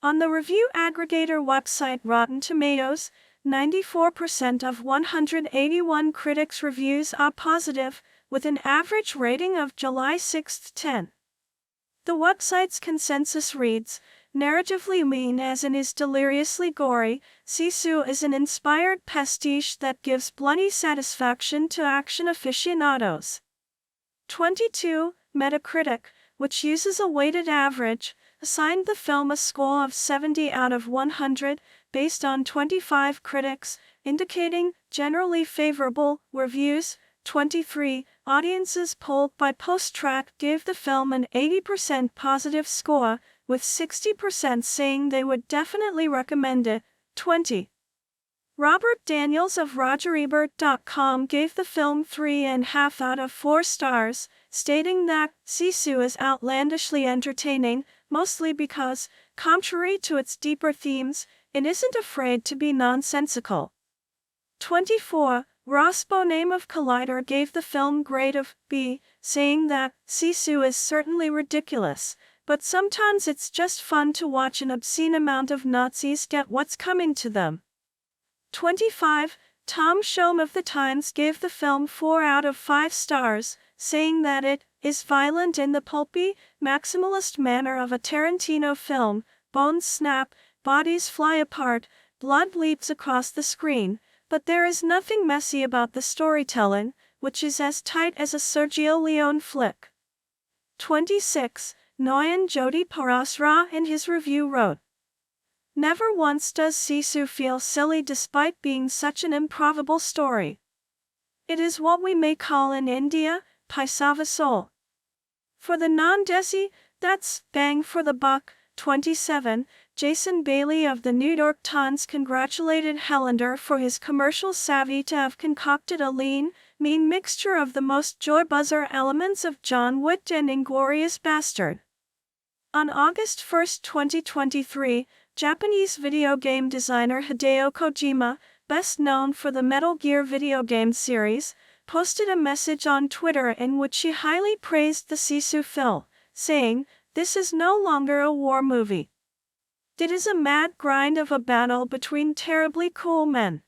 On the review aggregator website Rotten Tomatoes, 94% of 181 critics' reviews are positive, with an average rating of July 6, 10. The website's consensus reads, narratively mean as in is deliriously gory, Sisu is an inspired pastiche that gives bloody satisfaction to action aficionados. 22. Metacritic, which uses a weighted average, assigned the film a score of 70 out of 100, based on 25 critics, indicating generally favorable reviews. 23. Audiences polled by PostTrack gave the film an 80% positive score, with 60% saying they would definitely recommend it. 20. Robert Daniels of RogerEbert.com gave the film 3.5 out of 4 stars, stating that Sisu is outlandishly entertaining, mostly because, contrary to its deeper themes, it isn't afraid to be nonsensical. 24. Ross Boname of Collider gave the film grade of B, saying that Sisu is certainly ridiculous, but sometimes it's just fun to watch an obscene amount of Nazis get what's coming to them. 25. Tom Shome of The Times gave the film 4 out of 5 stars, saying that it is violent in the pulpy, maximalist manner of a Tarantino film. Bones snap, bodies fly apart, blood leaps across the screen, but there is nothing messy about the storytelling, which is as tight as a Sergio Leone flick. 26. Noyan Jodi Parasra in his review wrote, "Never once does Sisu feel silly despite being such an improbable story. It is what we may call in India, paisa vasool. For the non-desi, that's bang for the buck." 27. Jason Bailey of the New York Times congratulated Helander for his commercial savvy to have concocted a lean, mean mixture of the most joy-buzzer elements of John Wick and Inglourious Bastard. On August 1, 2023, Japanese video game designer Hideo Kojima, best known for the Metal Gear video game series, posted a message on Twitter in which he highly praised the Sisu film, saying, "This is no longer a war movie. It is a mad grind of a battle between terribly cool men.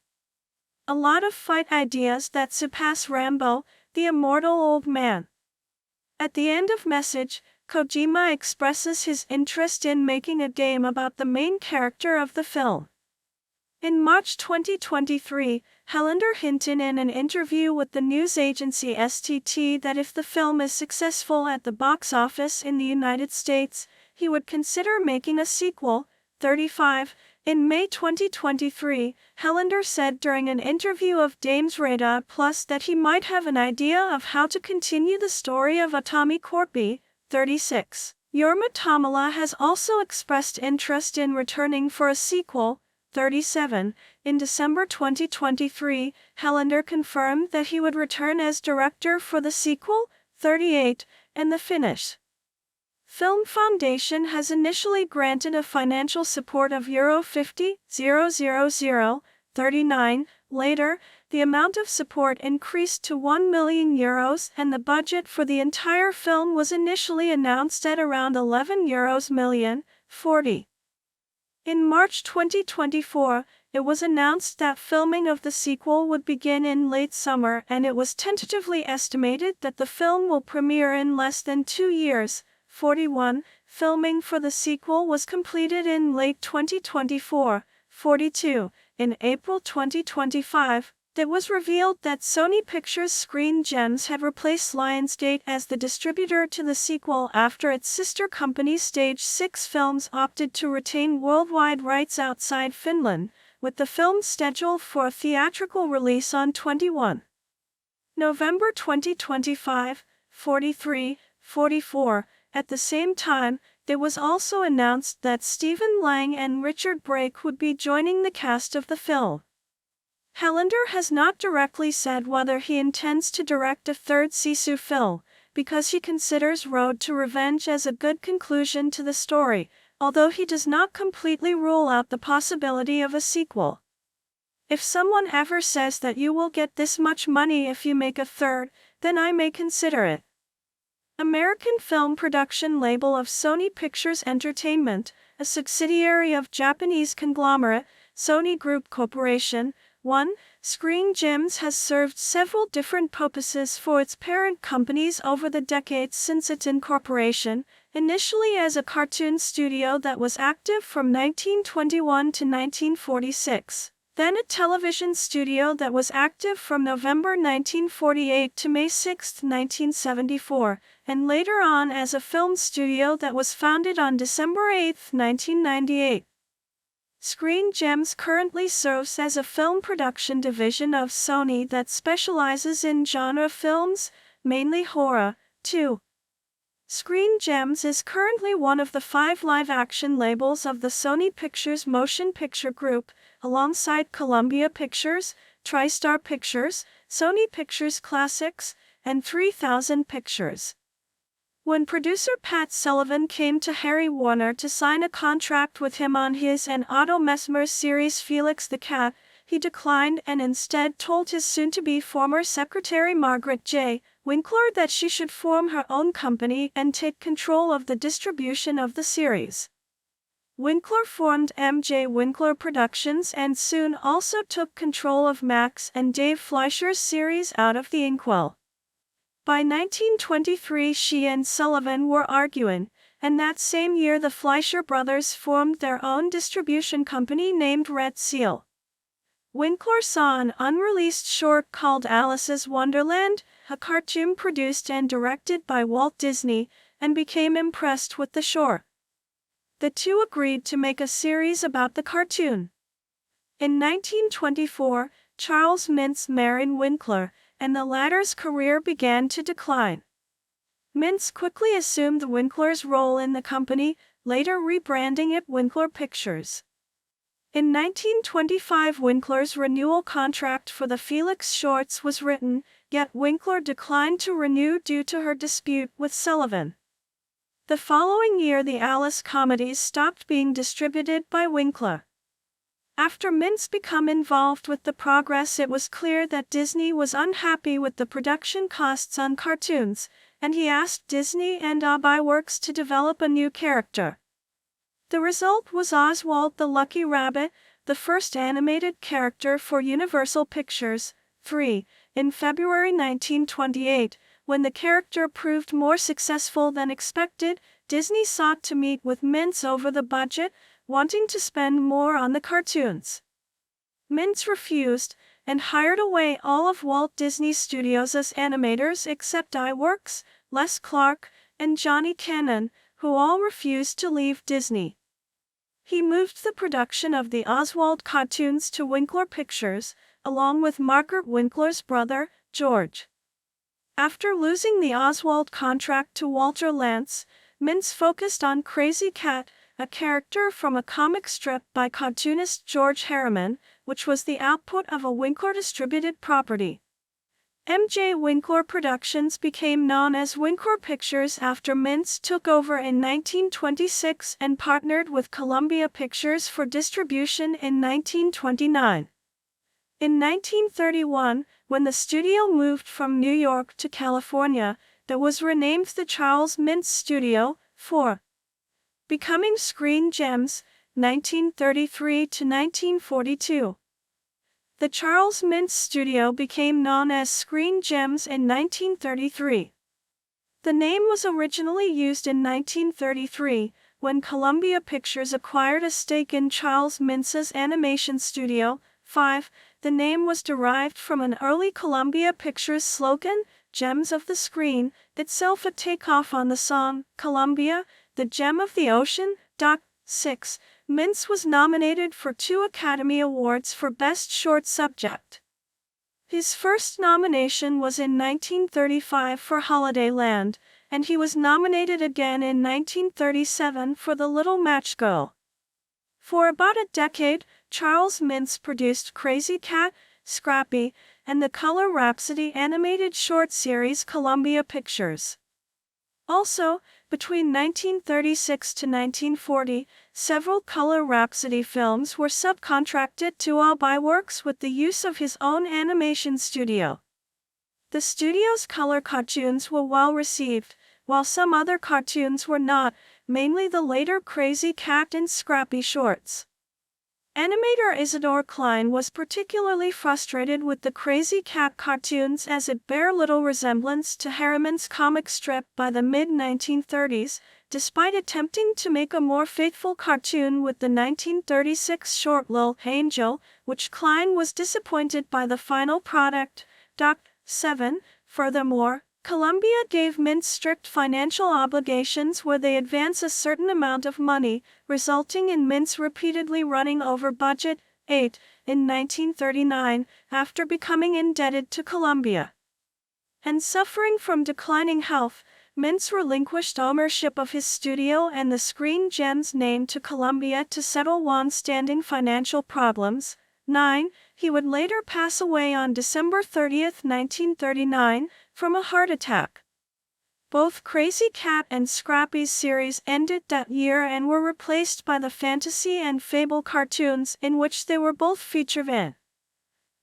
A lot of fight ideas that surpass Rambo, the immortal old man." At the end of message, Kojima expresses his interest in making a game about the main character of the film. In March 2023, Helander hinted in an interview with the news agency STT that if the film is successful at the box office in the United States, he would consider making a sequel. 35. In May 2023, Helander said during an interview of Dames Radar Plus that he might have an idea of how to continue the story of Atami Corpi. 36. Jorma Tamala has also expressed interest in returning for a sequel. 37. In December 2023, Helander confirmed that he would return as director for the sequel. 38. And the finish. Film Foundation has initially granted a financial support of €50,000, 39. Later, the amount of support increased to €1 million and the budget for the entire film was initially announced at around €11 million, 40. In March 2024, it was announced that filming of the sequel would begin in late summer, and it was tentatively estimated that the film will premiere in less than 2 years. 41. Filming for the sequel was completed in late 2024. 42. In April 2025, it was revealed that Sony Pictures Screen Gems had replaced Lionsgate as the distributor to the sequel after its sister company Stage 6 Films opted to retain worldwide rights outside Finland, with the film scheduled for a theatrical release on 21. November 2025. 43. 44. At the same time, it was also announced that Stephen Lang and Richard Brake would be joining the cast of the film. Helander has not directly said whether he intends to direct a third Sisu film, because he considers Road to Revenge as a good conclusion to the story, although he does not completely rule out the possibility of a sequel. "If someone ever says that you will get this much money if you make a third, then I may consider it." American film production label of Sony Pictures Entertainment, a subsidiary of Japanese conglomerate, Sony Group Corporation. 1. Screen Gems has served several different purposes for its parent companies over the decades since its incorporation, initially as a cartoon studio that was active from 1921 to 1946. Then a television studio that was active from November 1948 to May 6, 1974, and later on as a film studio that was founded on December 8, 1998. Screen Gems currently serves as a film production division of Sony that specializes in genre films, mainly horror. 2. Screen Gems is currently one of the 5 live-action labels of the Sony Pictures Motion Picture Group, alongside Columbia Pictures, TriStar Pictures, Sony Pictures Classics, and 3000 Pictures. When producer Pat Sullivan came to Harry Warner to sign a contract with him on his and Otto Messmer's series Felix the Cat, he declined and instead told his soon-to-be former secretary Margaret J. Winkler that she should form her own company and take control of the distribution of the series. Winkler formed M.J. Winkler Productions and soon also took control of Max and Dave Fleischer's series Out of the Inkwell. By 1923 she and Sullivan were arguing, and that same year the Fleischer brothers formed their own distribution company named Red Seal. Winkler saw an unreleased short called Alice's Wonderland, a cartoon produced and directed by Walt Disney, and became impressed with the short. The two agreed to make a series about the cartoon. In 1924, Charles Mintz married Winkler, and the latter's career began to decline. Mintz quickly assumed the Winkler's role in the company, later rebranding it Winkler Pictures. In 1925, Winkler's renewal contract for the Felix shorts was written, yet Winkler declined to renew due to her dispute with Sullivan. The following year the Alice comedies stopped being distributed by Winkler. After Mintz became involved with the progress, it was clear that Disney was unhappy with the production costs on cartoons, and he asked Disney and Works to develop a new character. The result was Oswald the Lucky Rabbit, the first animated character for Universal Pictures. 3. In February 1928, when the character proved more successful than expected, Disney sought to meet with Mintz over the budget, wanting to spend more on the cartoons. Mintz refused, and hired away all of Walt Disney Studios' animators except Works, Les Clark, and Johnny Cannon, who all refused to leave Disney. He moved the production of the Oswald cartoons to Winkler Pictures, along with Margaret Winkler's brother, George. After losing the Oswald contract to Walter Lantz, Mintz focused on Crazy Cat, a character from a comic strip by cartoonist George Harriman, which was the output of a Winkler-distributed property. M.J. Winkler Productions became known as Winkler Pictures after Mintz took over in 1926 and partnered with Columbia Pictures for distribution in 1929. In 1931, when the studio moved from New York to California, it was renamed the Charles Mintz Studio, 4. Becoming Screen Gems, 1933 to 1942. The Charles Mintz Studio became known as Screen Gems in 1933. The name was originally used in 1933, when Columbia Pictures acquired a stake in Charles Mintz's animation studio. 5. The name was derived from an early Columbia Pictures slogan, Gems of the Screen, itself a takeoff on the song, Columbia, the Gem of the Ocean. 6. Mintz was nominated for 2 Academy Awards for Best Short Subject. His first nomination was in 1935 for Holiday Land, and he was nominated again in 1937 for The Little Match Girl. For about a decade, Charles Mintz produced Crazy Cat, Scrappy, and the Color Rhapsody animated short series Columbia Pictures. Also, between 1936 to 1940, several Color Rhapsody films were subcontracted to Works with the use of his own animation studio. The studio's color cartoons were well received, while some other cartoons were not, mainly the later Crazy Cat and Scrappy shorts. Animator Isidore Klein was particularly frustrated with the Crazy Cat cartoons as it bare little resemblance to Harriman's comic strip by the mid-1930s, despite attempting to make a more faithful cartoon with the 1936 short Lil Angel, which Klein was disappointed by the final product. 7. Furthermore, Columbia gave Mintz strict financial obligations where they advance a certain amount of money, resulting in Mintz repeatedly running over budget. 8. In 1939, after becoming indebted to Columbia and suffering from declining health, Mintz relinquished ownership of his studio and the Screen Gems name to Columbia to settle long-standing financial problems. 9. He would later pass away on December 30, 1939, from a heart attack. Both Crazy Cat and Scrappy's series ended that year and were replaced by the Fantasy and Fable cartoons in which they were both featured in.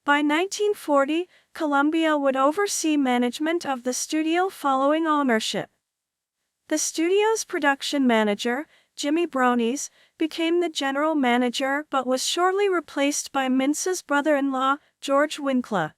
By 1940, Columbia would oversee management of the studio following ownership. The studio's production manager, Jimmy Bronies, became the general manager but was shortly replaced by Mintz's brother-in-law, George Winkler.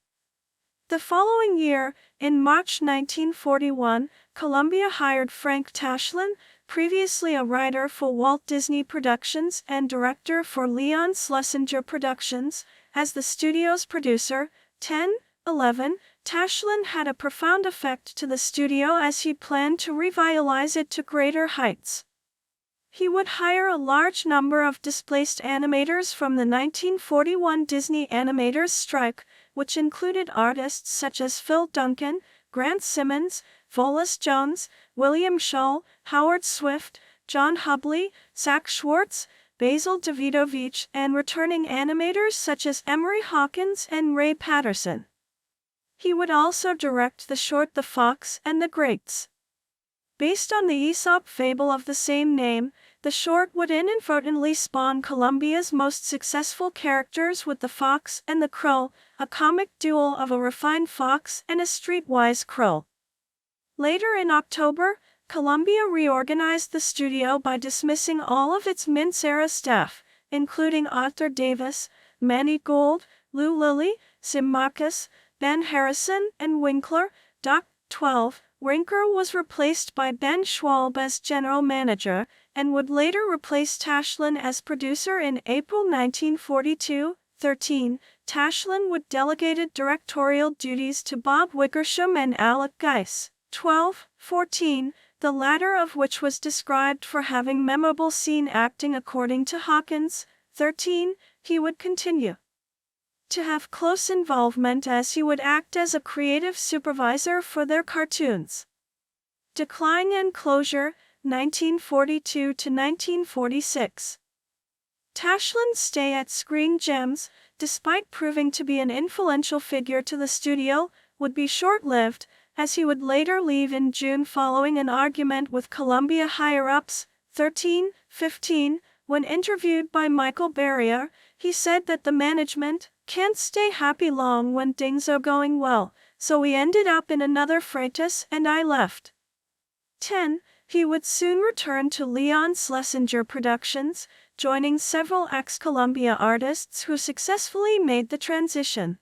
The following year, in March 1941, Columbia hired Frank Tashlin, previously a writer for Walt Disney Productions and director for Leon Schlesinger Productions, as the studio's producer. 10. 11. Tashlin had a profound effect to the studio as he planned to revitalize it to greater heights. He would hire a large number of displaced animators from the 1941 Disney Animators strike, which included artists such as Phil Duncan, Grant Simmons, Volas Jones, William Schull, Howard Swift, John Hubley, Zach Schwartz, Basil Davidovich, and returning animators such as Emery Hawkins and Ray Patterson. He would also direct the short The Fox and the Greats. Based on the Aesop fable of the same name, the short would inadvertently spawn Columbia's most successful characters with the Fox and the Crow, a comic duel of a refined fox and a streetwise crow. Later in October, Columbia reorganized the studio by dismissing all of its Mintz-era staff, including Arthur Davis, Manny Gould, Lou Lilly, Sim Marcus, Ben Harrison, and Winkler. 12. Rinker was replaced by Ben Schwalbe as general manager, and would later replace Tashlin as producer in April 1942. 13. Tashlin would delegated directorial duties to Bob Wickersham and Alec Geis. 12. 14. The latter of which was described for having memorable scene acting according to Hawkins. 13. He would continue to have close involvement as he would act as a creative supervisor for their cartoons. Decline and closure, 1942 to 1946. Tashlin's stay at Screen Gems, despite proving to be an influential figure to the studio, would be short-lived, as he would later leave in June following an argument with Columbia higher-ups. 13. 15. When interviewed by Michael Barrier, he said that the management can't stay happy long when things are going well, so we ended up in another fracas and I left. 10. He would soon return to Leon Schlesinger Productions, joining several ex-Columbia artists who successfully made the transition.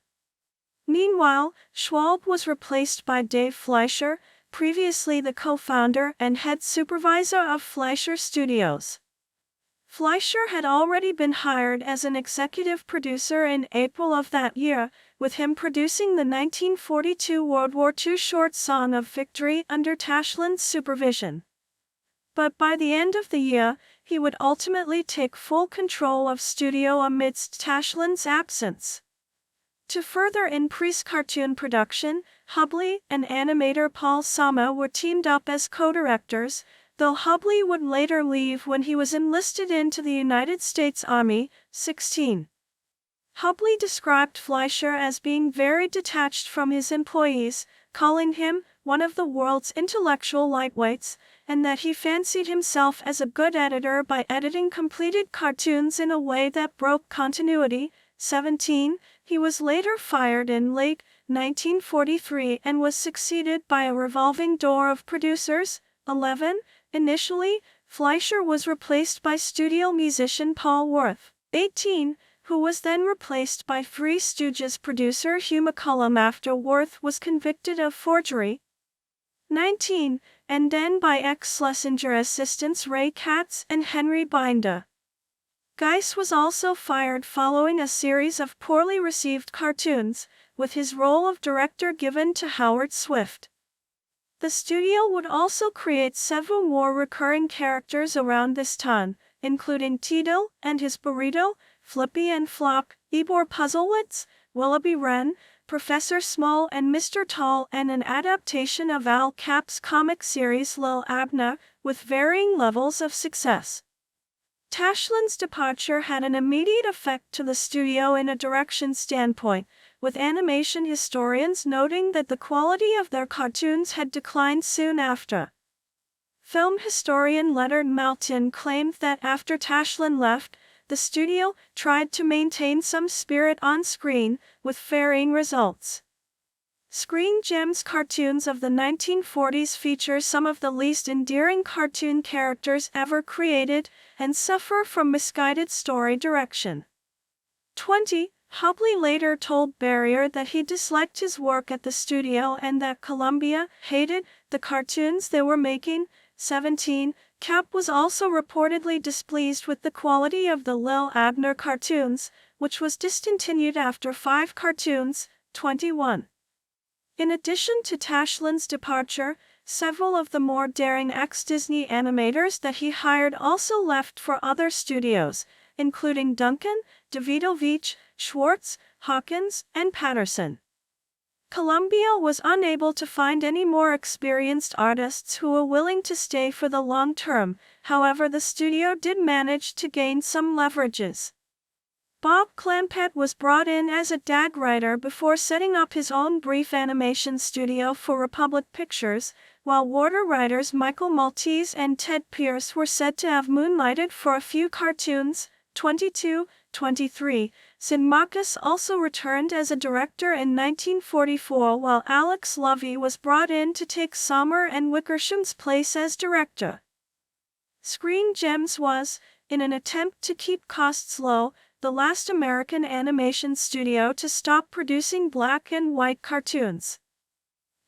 Meanwhile, Schwalbe was replaced by Dave Fleischer, previously the co-founder and head supervisor of Fleischer Studios. Fleischer had already been hired as an executive producer in April of that year, with him producing the 1942 World War II short Song of Victory under Tashlin's supervision. But by the end of the year, he would ultimately take full control of studio amidst Tashlin's absence. To further increase cartoon production, Hubley and animator Paul Sama were teamed up as co-directors, though Hubley would later leave when he was enlisted into the United States Army. 16. Hubley described Fleischer as being very detached from his employees, calling him one of the world's intellectual lightweights, and that he fancied himself as a good editor by editing completed cartoons in a way that broke continuity. 17. He was later fired in late 1943 and was succeeded by a revolving door of producers. 11. Initially, Fleischer was replaced by studio musician Paul Worth. 18. Who was then replaced by Three Stooges producer Hugh McCullum after Worth was convicted of forgery. 19. And then by ex-Schlesinger assistants Ray Katz and Henry Binder. Geis was also fired following a series of poorly received cartoons, with his role of director given to Howard Swift. The studio would also create several more recurring characters around this time, including Tito and his burrito, Flippy and Flop, Ybor Puzzlewitz, Willoughby Wren, Professor Small and Mr. Tall, and an adaptation of Al Cap's comic series Lil Abner, with varying levels of success. Tashland's departure had an immediate effect to the studio in a direction standpoint, with animation historians noting that the quality of their cartoons had declined soon after. Film historian Leonard Maltin claimed that after Tashland left, the studio tried to maintain some spirit on screen, with varying results. Screen Gems cartoons of the 1940s feature some of the least endearing cartoon characters ever created, and suffer from misguided story direction. 20. Hubley later told Barrier that he disliked his work at the studio and that Columbia hated the cartoons they were making. 17. Cap was also reportedly displeased with the quality of the Lil Abner cartoons, which was discontinued after 5 cartoons. 21. In addition to Tashland's departure, several of the more daring ex-Disney animators that he hired also left for other studios, including Duncan, Davidovich, Schwartz, Hawkins, and Patterson. Columbia was unable to find any more experienced artists who were willing to stay for the long term, however the studio did manage to gain some leverages. Bob Clampett was brought in as a gag writer before setting up his own brief animation studio for Republic Pictures, while Warner writers Michael Maltese and Ted Pierce were said to have moonlighted for a few cartoons. 22. 23. Sid Marcus also returned as a director in 1944, while Alex Lovey was brought in to take Sommer and Wickersham's place as director. Screen Gems was, in an attempt to keep costs low, the last American animation studio to stop producing black and white cartoons.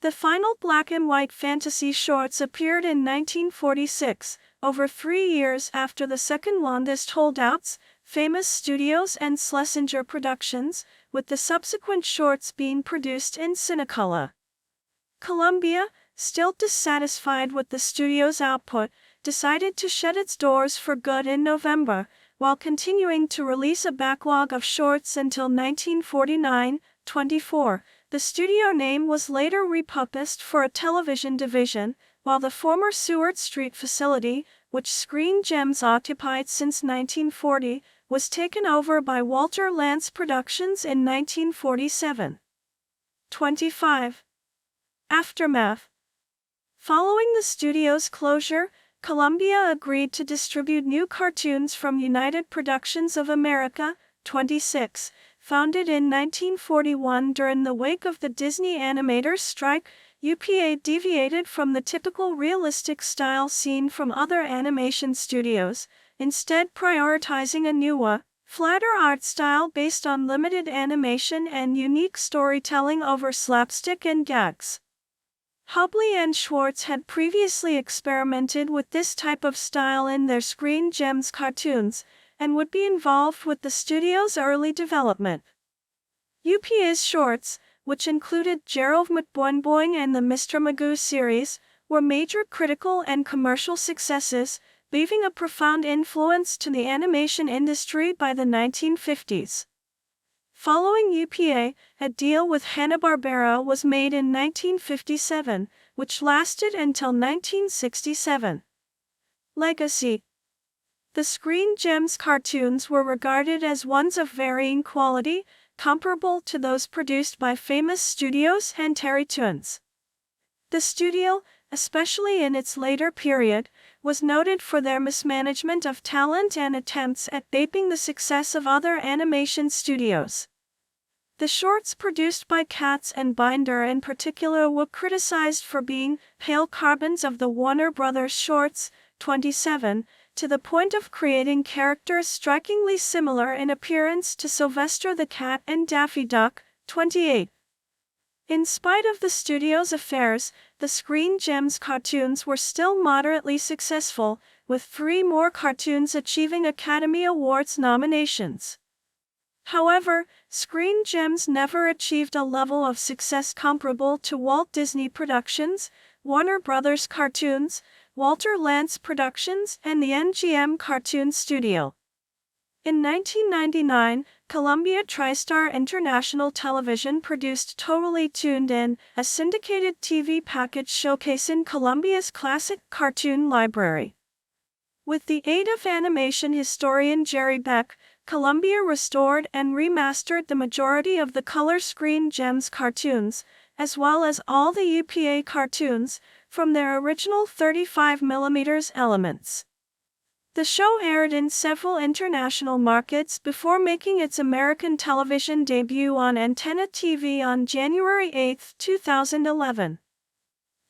The final black and white fantasy shorts appeared in 1946, over 3 years after the second longest holdouts, Famous Studios and Schlesinger Productions, with the subsequent shorts being produced in Cinecolor. Columbia, still dissatisfied with the studio's output, decided to shut its doors for good in November, while continuing to release a backlog of shorts until 1949. 24. The studio name was later repurposed for a television division, while the former Seward Street facility, which Screen Gems occupied since 1940, was taken over by Walter Lantz Productions in 1947. 25. Aftermath. Following the studio's closure, Columbia agreed to distribute new cartoons from United Productions of America, 26, founded in 1941 during the wake of the Disney animators' strike. UPA deviated from the typical realistic style seen from other animation studios, instead prioritizing a newer, flatter art style based on limited animation and unique storytelling over slapstick and gags. Hubley and Schwartz had previously experimented with this type of style in their Screen Gems cartoons, and would be involved with the studio's early development. UPA's shorts, which included Gerald McBoing and the Mr. Magoo series, were major critical and commercial successes, leaving a profound influence to the animation industry by the 1950s. Following UPA, a deal with Hanna-Barbera was made in 1957, which lasted until 1967. Legacy. The Screen Gems cartoons were regarded as ones of varying quality, comparable to those produced by Famous Studios and Terrytoons. The studio, especially in its later period, was noted for their mismanagement of talent and attempts at aping the success of other animation studios. The shorts produced by Katz and Binder in particular were criticized for being pale carbons of the Warner Brothers shorts, 27, to the point of creating characters strikingly similar in appearance to Sylvester the Cat and Daffy Duck, 28. In spite of the studio's affairs, the Screen Gems cartoons were still moderately successful, with 3 more cartoons achieving Academy Awards nominations. However, Screen Gems never achieved a level of success comparable to Walt Disney Productions, Warner Brothers Cartoons, Walter Lantz Productions, and the MGM Cartoon Studio. In 1999, Columbia TriStar International Television produced Totally Tuned In, a syndicated TV package showcasing Columbia's classic cartoon library. With the aid of animation historian Jerry Beck, Columbia restored and remastered the majority of the Color Screen Gems cartoons, as well as all the UPA cartoons, from their original 35mm elements. The show aired in several international markets before making its American television debut on Antenna TV on January 8, 2011.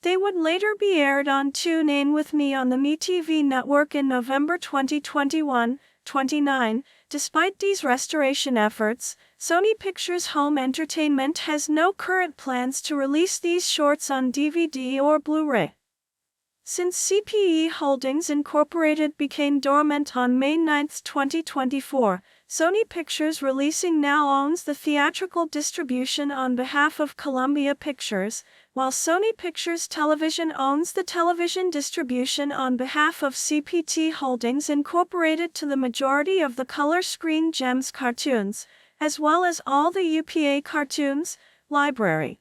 They would later be aired on Tune In With Me on the MeTV network in November 2021. 29. Despite these restoration efforts, Sony Pictures Home Entertainment has no current plans to release these shorts on DVD or Blu-ray. Since CPE Holdings Incorporated became dormant on May 9, 2024, Sony Pictures Releasing now owns the theatrical distribution on behalf of Columbia Pictures, while Sony Pictures Television owns the television distribution on behalf of CPT Holdings Incorporated to the majority of the Color Screen Gems cartoons, as well as all the UPA cartoons library.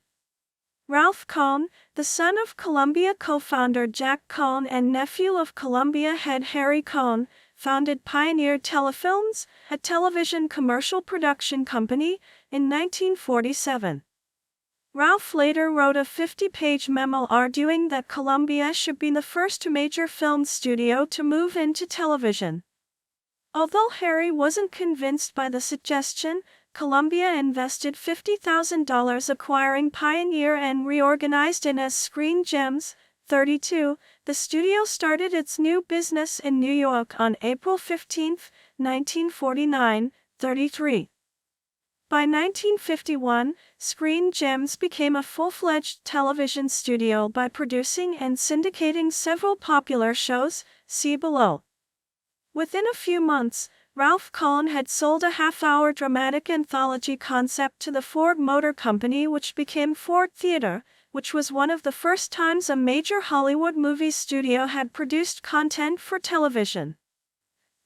Ralph Cohn, the son of Columbia co-founder Jack Cohn and nephew of Columbia head Harry Cohn, founded Pioneer Telefilms, a television commercial production company, in 1947. Ralph later wrote a 50-page memo arguing that Columbia should be the first major film studio to move into television. Although Harry wasn't convinced by the suggestion, Columbia invested $50,000 acquiring Pioneer and reorganized it as Screen Gems. 32. The studio started its new business in New York on April 15, 1949. 33. By 1951, Screen Gems became a full-fledged television studio by producing and syndicating several popular shows. See below. Within a few months, Ralph Cohn had sold a half-hour dramatic anthology concept to the Ford Motor Company, which became Ford Theater, which was one of the first times a major Hollywood movie studio had produced content for television.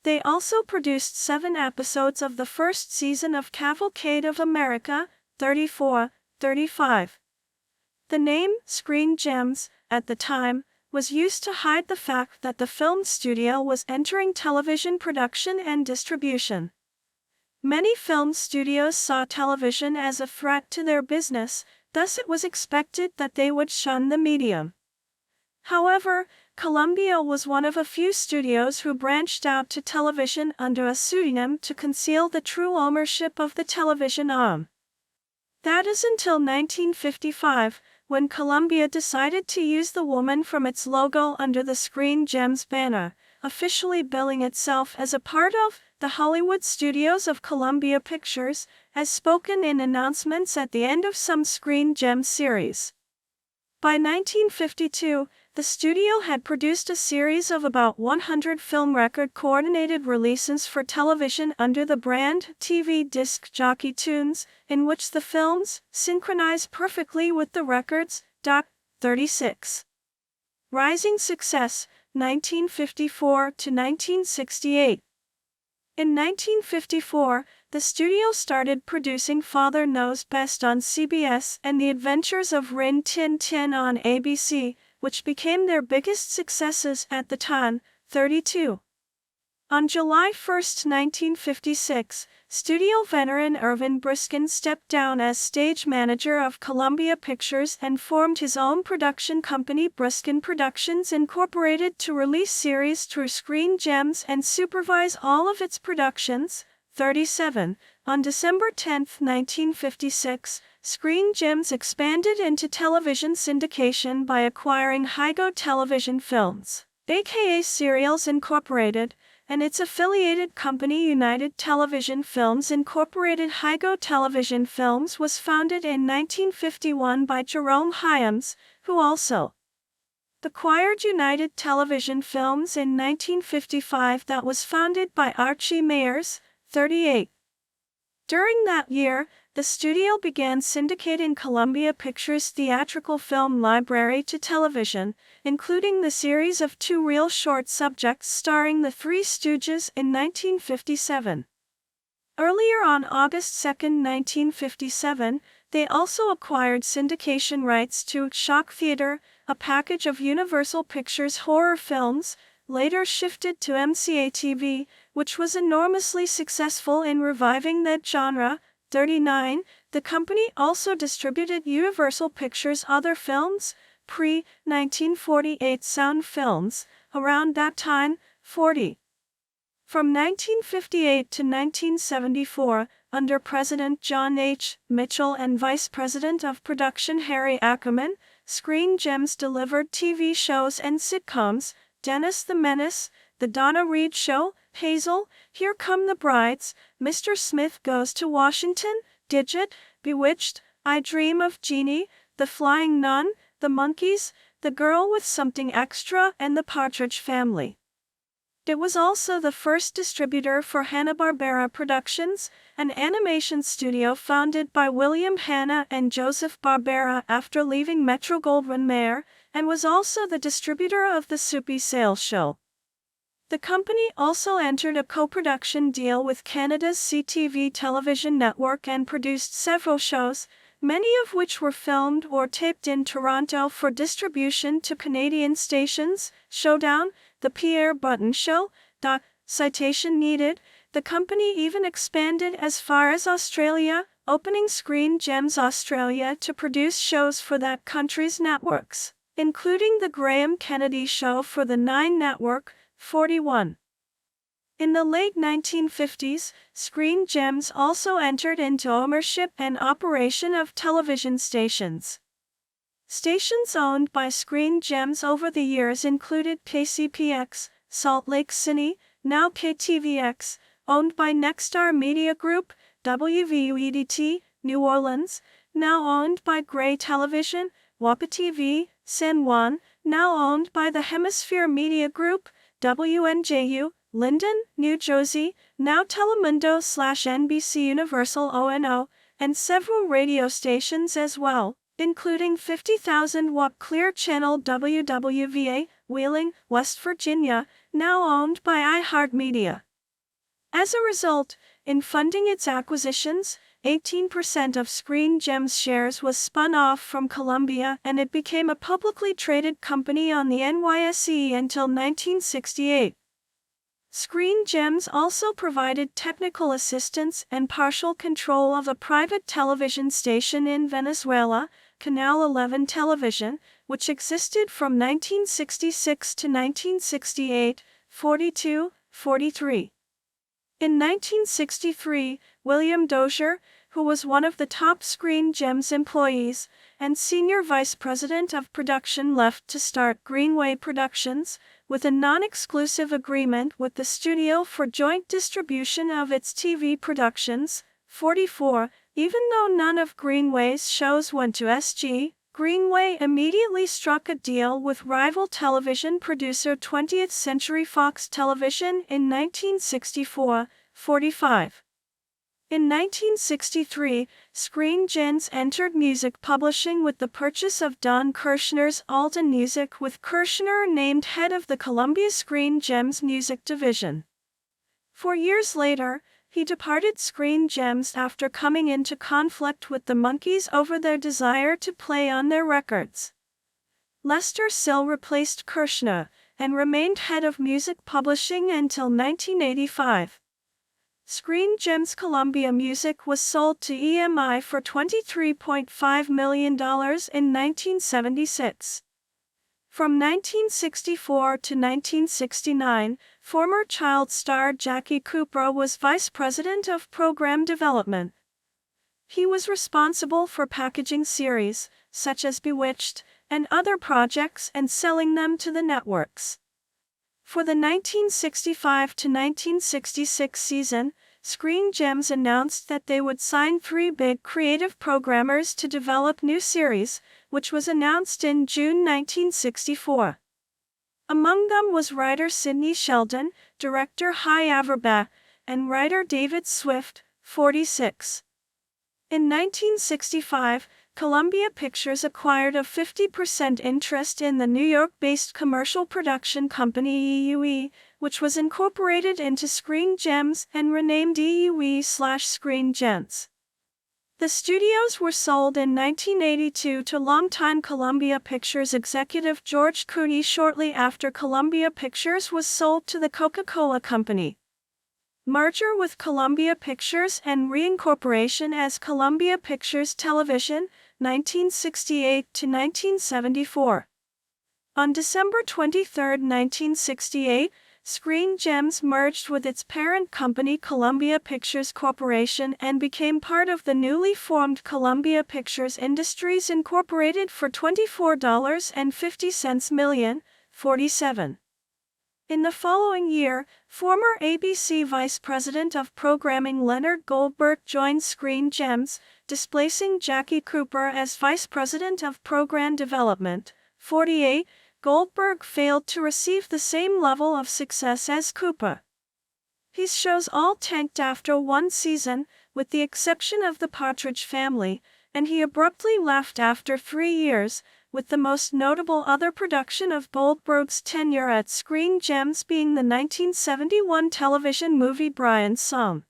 They also produced 7 episodes of the first season of Cavalcade of America. 34, 35. The name, Screen Gems, at the time, was used to hide the fact that the film studio was entering television production and distribution. Many film studios saw television as a threat to their business, thus it was expected that they would shun the medium. However, Columbia was one of a few studios who branched out to television under a pseudonym to conceal the true ownership of the television arm. That is until 1955, when Columbia decided to use the woman from its logo under the Screen Gems banner, officially billing itself as a part of the Hollywood studios of Columbia Pictures, as spoken in announcements at the end of some Screen Gems series. By 1952, the studio had produced a series of about 100 film record coordinated releases for television under the brand TV Disc Jockey Tunes, in which the films synchronized perfectly with the records. 36. Rising success, 1954 to 1968. In 1954, the studio started producing Father Knows Best on CBS and The Adventures of Rin Tin Tin on ABC, which became their biggest successes at the time. 32. On July 1, 1956, studio veteran Irvin Briskin stepped down as stage manager of Columbia Pictures and formed his own production company, Briskin Productions Incorporated, to release series through Screen Gems and supervise all of its productions. 37. On December 10, 1956, Screen Gems expanded into television syndication by acquiring Hygo Television Films, aka Serials Incorporated, and its affiliated company United Television Films Incorporated. Hygo Television Films was founded in 1951 by Jerome Hyams, who also acquired United Television Films in 1955 that was founded by Archie Mayers. 38. During that year, the studio began syndicating Columbia Pictures' theatrical film library to television, including the series of 2 reel short subjects starring the Three Stooges in 1957. Earlier on August 2, 1957, they also acquired syndication rights to Shock Theater, a package of Universal Pictures horror films, later shifted to MCA-TV, which was enormously successful in reviving that genre. 39. The company also distributed Universal Pictures' other films, pre-1948 sound films, around that time. 40. From 1958 to 1974, under President John H. Mitchell and Vice President of Production Harry Ackerman, Screen Gems delivered TV shows and sitcoms: Dennis the Menace, The Donna Reed Show, Hazel, Here Come the Brides, Mr. Smith Goes to Washington, Digit, Bewitched, I Dream of Jeannie, The Flying Nun, The Monkees, The Girl with Something Extra, and The Partridge Family. It was also the first distributor for Hanna-Barbera Productions, an animation studio founded by William Hanna and Joseph Barbera after leaving Metro-Goldwyn-Mayer, and was also the distributor of the Soupy Sales Show. The company also entered a co-production deal with Canada's CTV television network and produced several shows, many of which were filmed or taped in Toronto for distribution to Canadian stations: Showdown, The Pierre Button Show, Citation Needed. The company even expanded as far as Australia, opening Screen Gems Australia to produce shows for that country's networks, including The Graham Kennedy Show for the Nine Network. 41. In the late 1950s, Screen Gems also entered into ownership and operation of television stations. Stations owned by Screen Gems over the years included KCPX, Salt Lake City, now KTVX, owned by Nexstar Media Group; WVUEDT, New Orleans, now owned by Gray Television; WAPA TV, San Juan, now owned by the Hemisphere Media Group; WNJU, Linden, New Jersey, now Telemundo/NBC Universal ONO, and several radio stations as well, including 50,000 watt Clear Channel WWVA, Wheeling, West Virginia, now owned by iHeartMedia. As a result, in funding its acquisitions, 18% of Screen Gems shares was spun off from Columbia, and it became a publicly traded company on the NYSE until 1968. Screen Gems also provided technical assistance and partial control of a private television station in Venezuela, Canal 11 Television, which existed from 1966 to 1968. 42, 43. In 1963, William Dozier, who was one of the top Screen Gems employees and senior vice president of production, left to start Greenway Productions, with a non-exclusive agreement with the studio for joint distribution of its TV productions. 44. Even though none of Greenway's shows went to SG, Greenway immediately struck a deal with rival television producer 20th Century Fox Television in 1964. 45. In 1963, Screen Gems entered music publishing with the purchase of Don Kirshner's Alden Music, with Kirshner named head of the Columbia Screen Gems music division. 4 years later, he departed Screen Gems after coming into conflict with the Monkees over their desire to play on their records. Lester Sill replaced Kirshner and remained head of music publishing until 1985. Screen Gems Columbia Music was sold to EMI for $23.5 million in 1976. From 1964 to 1969, former child star Jackie Cooper was vice president of program development. He was responsible for packaging series, such as Bewitched, and other projects and selling them to the networks. For the 1965 to 1966 season, Screen Gems announced that they would sign 3 big creative programmers to develop new series, which was announced in June 1964. Among them was writer Sidney Sheldon, director Hy Averback, and writer David Swift. 46. In 1965, Columbia Pictures acquired a 50% interest in the New York-based commercial production company EUE, which was incorporated into Screen Gems and renamed DUE/Screen Gents. The studios were sold in 1982 to longtime Columbia Pictures executive George Clooney shortly after Columbia Pictures was sold to the Coca-Cola Company. Merger with Columbia Pictures and reincorporation as Columbia Pictures Television, 1968 to 1974. On December 23, 1968, Screen Gems merged with its parent company Columbia Pictures Corporation and became part of the newly formed Columbia Pictures Industries Incorporated for $24.50 million, 47. In the following year, former ABC Vice President of Programming Leonard Goldberg joined Screen Gems, displacing Jackie Cooper as Vice President of Program Development, 48. Goldberg failed to receive the same level of success as Cooper. His shows all tanked after one season, with the exception of The Partridge Family, and he abruptly left after 3 years, with the most notable other production of Goldberg's tenure at Screen Gems being the 1971 television movie Brian's Song.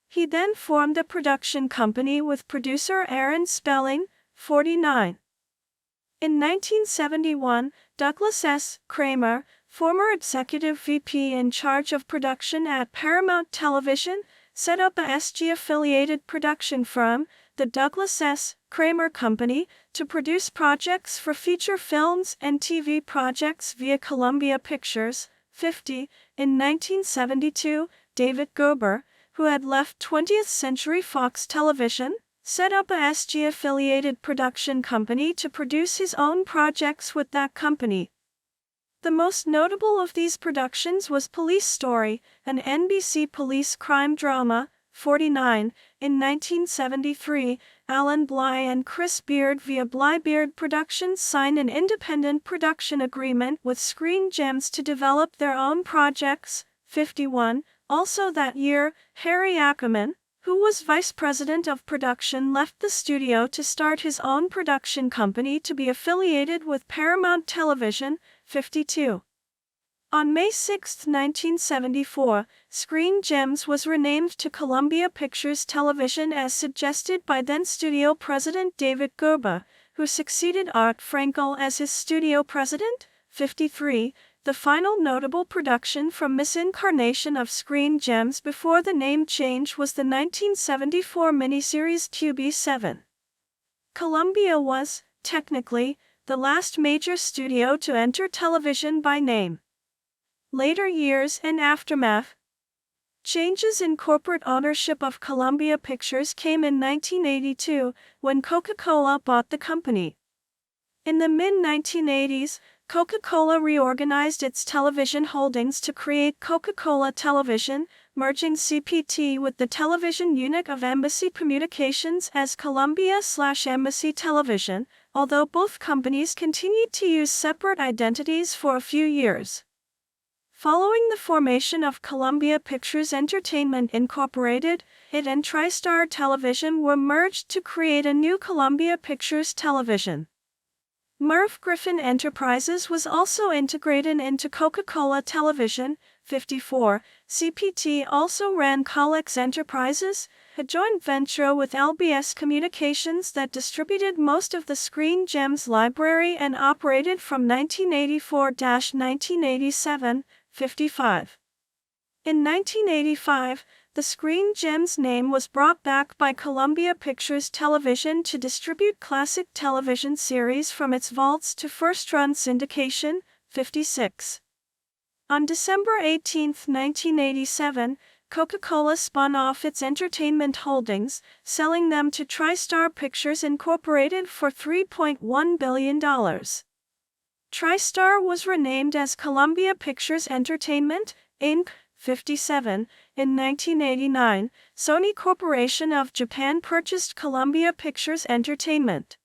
He then formed a production company with producer Aaron Spelling, 49. In 1971, Douglas S. Kramer, former executive VP in charge of production at Paramount Television, set up a SG-affiliated production firm, the Douglas S. Kramer Company, to produce projects for feature films and TV projects via Columbia Pictures, 50. In 1972, David Gerber, who had left 20th Century Fox Television, set up a SG-affiliated production company to produce his own projects with that company. The most notable of these productions was Police Story, an NBC police crime drama, 49. In 1973, Alan Bly and Chris Beard via Bly-Beard Productions signed an independent production agreement with Screen Gems to develop their own projects, 51. Also that year, Harry Ackerman, who was vice president of production, left the studio to start his own production company to be affiliated with Paramount Television, 52. On May 6, 1974, Screen Gems was renamed to Columbia Pictures Television as suggested by then-studio president David Gerber, who succeeded Art Frankel as his studio president, 53. The final notable production from this incarnation of Screen Gems before the name change was the 1974 miniseries QB7. Columbia was, technically, the last major studio to enter television by name. Later years and aftermath. Changes in corporate ownership of Columbia Pictures came in 1982, when Coca-Cola bought the company. In the mid-1980s, Coca-Cola reorganized its television holdings to create Coca-Cola Television, merging CPT with the television unit of Embassy Communications as Columbia/Embassy Television, although both companies continued to use separate identities for a few years. Following the formation of Columbia Pictures Entertainment Incorporated, it and TriStar Television were merged to create a new Columbia Pictures Television. Merv Griffin Enterprises was also integrated into Coca-Cola Television, 54. CPT also ran Colex Enterprises, a joint venture with LBS Communications that distributed most of the Screen Gems library and operated from 1984-1987, 55. In 1985, the Screen Gems name was brought back by Columbia Pictures Television to distribute classic television series from its vaults to first-run syndication, 56. On December 18, 1987, Coca-Cola spun off its entertainment holdings, selling them to TriStar Pictures Incorporated for $3.1 billion. TriStar was renamed as Columbia Pictures Entertainment, Inc., 57. In 1989, Sony Corporation of Japan purchased Columbia Pictures Entertainment.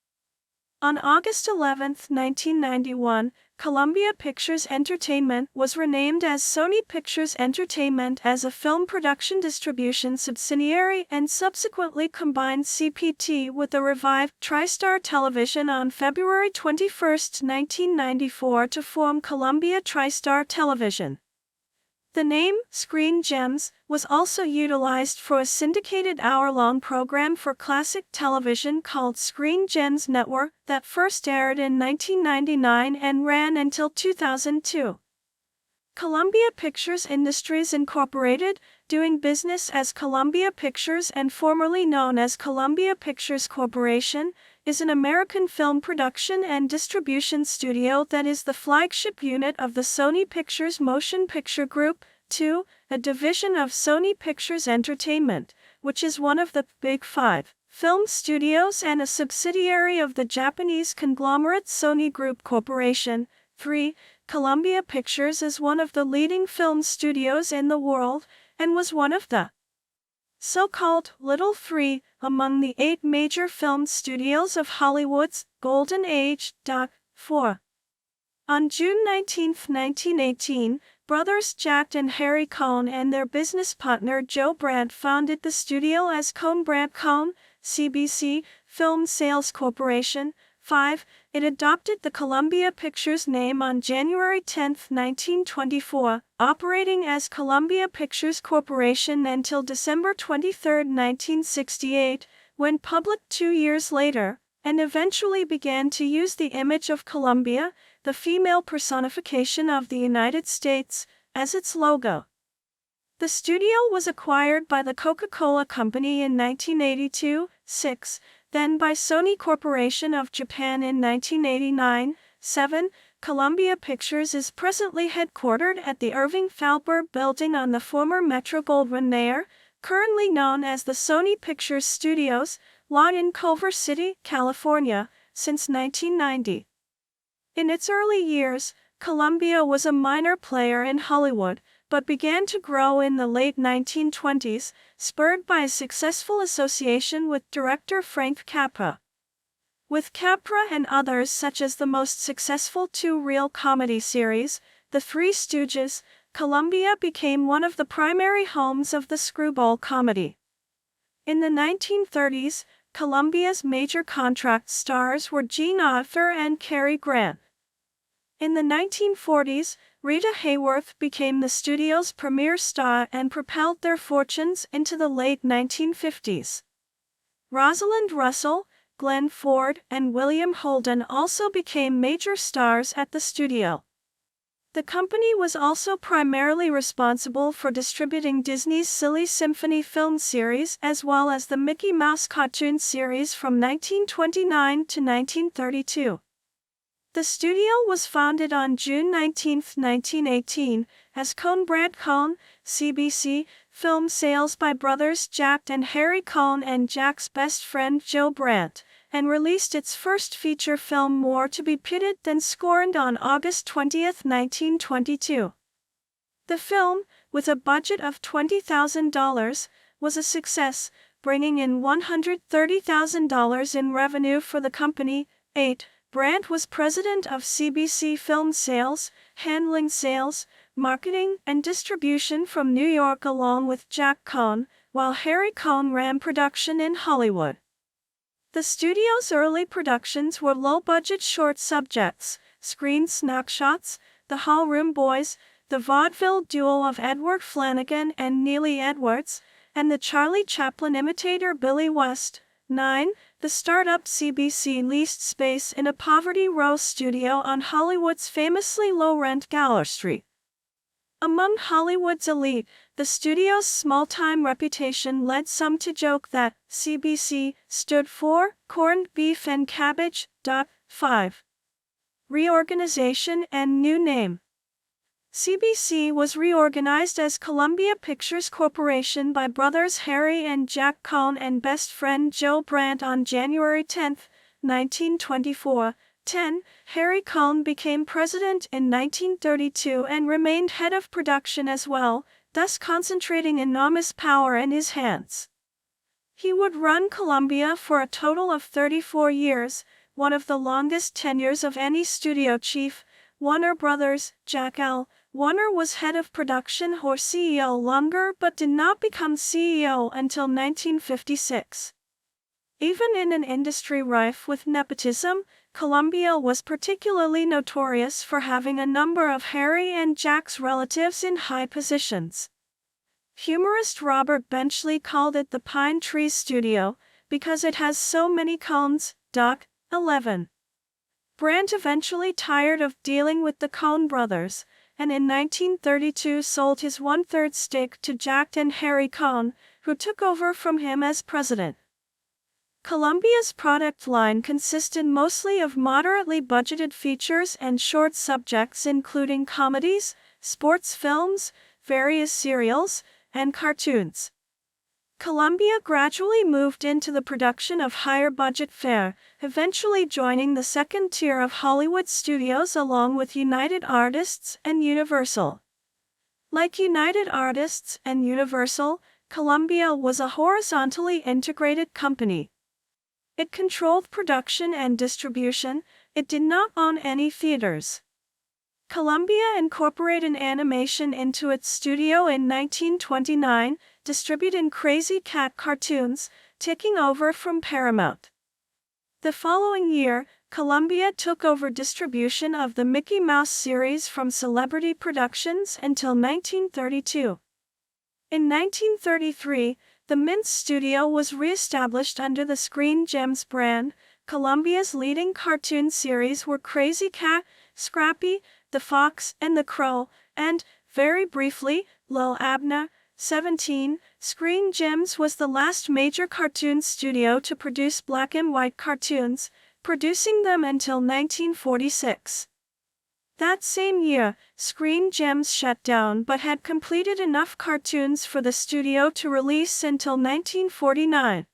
On August 11, 1991, Columbia Pictures Entertainment was renamed as Sony Pictures Entertainment as a film production distribution subsidiary and subsequently combined CPT with the revived TriStar Television on February 21, 1994 to form Columbia TriStar Television. The name, Screen Gems, was also utilized for a syndicated hour-long program for classic television called Screen Gems Network that first aired in 1999 and ran until 2002. Columbia Pictures Industries Incorporated, doing business as Columbia Pictures and formerly known as Columbia Pictures Corporation, is an American film production and distribution studio that is the flagship unit of the Sony Pictures Motion Picture Group, 2, a division of Sony Pictures Entertainment, which is one of the Big Five film studios and a subsidiary of the Japanese conglomerate Sony Group Corporation. 3. Columbia Pictures is one of the leading film studios in the world, and was one of the so-called Little Three among the 8 major film studios of Hollywood's Golden Age. 4. On June 19, 1918, brothers Jack and Harry Cohn and their business partner Joe Brandt founded the studio as Cohn-Brandt Cohn, CBC, Film Sales Corporation. 5. It adopted the Columbia Pictures name on January 10, 1924, operating as Columbia Pictures Corporation until December 23, 1968, went public 2 years later, and eventually began to use the image of Columbia, the female personification of the United States, as its logo. The studio was acquired by the Coca-Cola Company in 1982. 6. Then by Sony Corporation of Japan in 1989. 7. Columbia Pictures is presently headquartered at the Irving Thalberg Building on the former Metro-Goldwyn-Mayer, currently known as the Sony Pictures Studios, lot in Culver City, California, since 1990. In its early years, Columbia was a minor player in Hollywood, but began to grow in the late 1920s, spurred by a successful association with director Frank Capra. With Capra and others such as the most successful 2 real comedy series, The Three Stooges, Columbia became one of the primary homes of the screwball comedy. In the 1930s, Columbia's major contract stars were Jean Arthur and Cary Grant. In the 1940s, Rita Hayworth became the studio's premier star and propelled their fortunes into the late 1950s. Rosalind Russell, Glenn Ford, and William Holden also became major stars at the studio. The company was also primarily responsible for distributing Disney's Silly Symphony film series as well as the Mickey Mouse cartoon series from 1929 to 1932. The studio was founded on June 19, 1918, as Cohn-Brandt Cohn, CBC, Film Sales by brothers Jack and Harry Cohn and Jack's best friend Joe Brandt, and released its first feature film More to be Pitied Than Scorned on August 20, 1922. The film, with a budget of $20,000, was a success, bringing in $130,000 in revenue for the company. 8. Brandt was president of CBC Film Sales, handling sales, marketing, and distribution from New York along with Jack Cohn, while Harry Cohn ran production in Hollywood. The studio's early productions were low-budget short subjects, Screen Snapshots, The Hallroom Boys, the vaudeville duo of Edward Flanagan and Neely Edwards, and the Charlie Chaplin imitator Billy West. 9. The startup CBC leased space in a Poverty Row studio on Hollywood's famously low-rent Gower Street. Among Hollywood's elite, the studio's small-time reputation led some to joke that CBC stood for Corned Beef and Cabbage. 5. Reorganization and new name. CBC was reorganized as Columbia Pictures Corporation by brothers Harry and Jack Cohn and best friend Joe Brandt on January 10, 1924. 10. Harry Cohn became president in 1932 and remained head of production as well, thus concentrating enormous power in his hands. He would run Columbia for a total of 34 years, one of the longest tenures of any studio chief. Warner Brothers, Jack L. Warner was head of production or CEO longer but did not become CEO until 1956. Even in an industry rife with nepotism, Columbia was particularly notorious for having a number of Harry and Jack's relatives in high positions. Humorist Robert Benchley called it the Pine Tree Studio because it has so many cones. 11. Brandt eventually tired of dealing with the Coen brothers, and in 1932 sold his one-third stake to Jack and Harry Coen, who took over from him as president. Columbia's product line consisted mostly of moderately budgeted features and short subjects including comedies, sports films, various serials, and cartoons. Columbia gradually moved into the production of higher-budget fare, eventually joining the second tier of Hollywood studios along with United Artists and Universal. Like United Artists and Universal, Columbia was a horizontally integrated company. It controlled production and distribution. It did not own any theaters. Columbia incorporated animation into its studio in 1929, distributing Crazy Cat cartoons, taking over from Paramount. The following year, Columbia took over distribution of the Mickey Mouse series from Celebrity Productions until 1932. In 1933, the Mintz Studio was re-established under the Screen Gems brand. Columbia's leading cartoon series were Crazy Cat, Scrappy, The Fox and the Crow, and, very briefly, Lil Abner. 17. Screen Gems was the last major cartoon studio to produce black and white cartoons, producing them until 1946. That same year, Screen Gems shut down but had completed enough cartoons for the studio to release until 1949.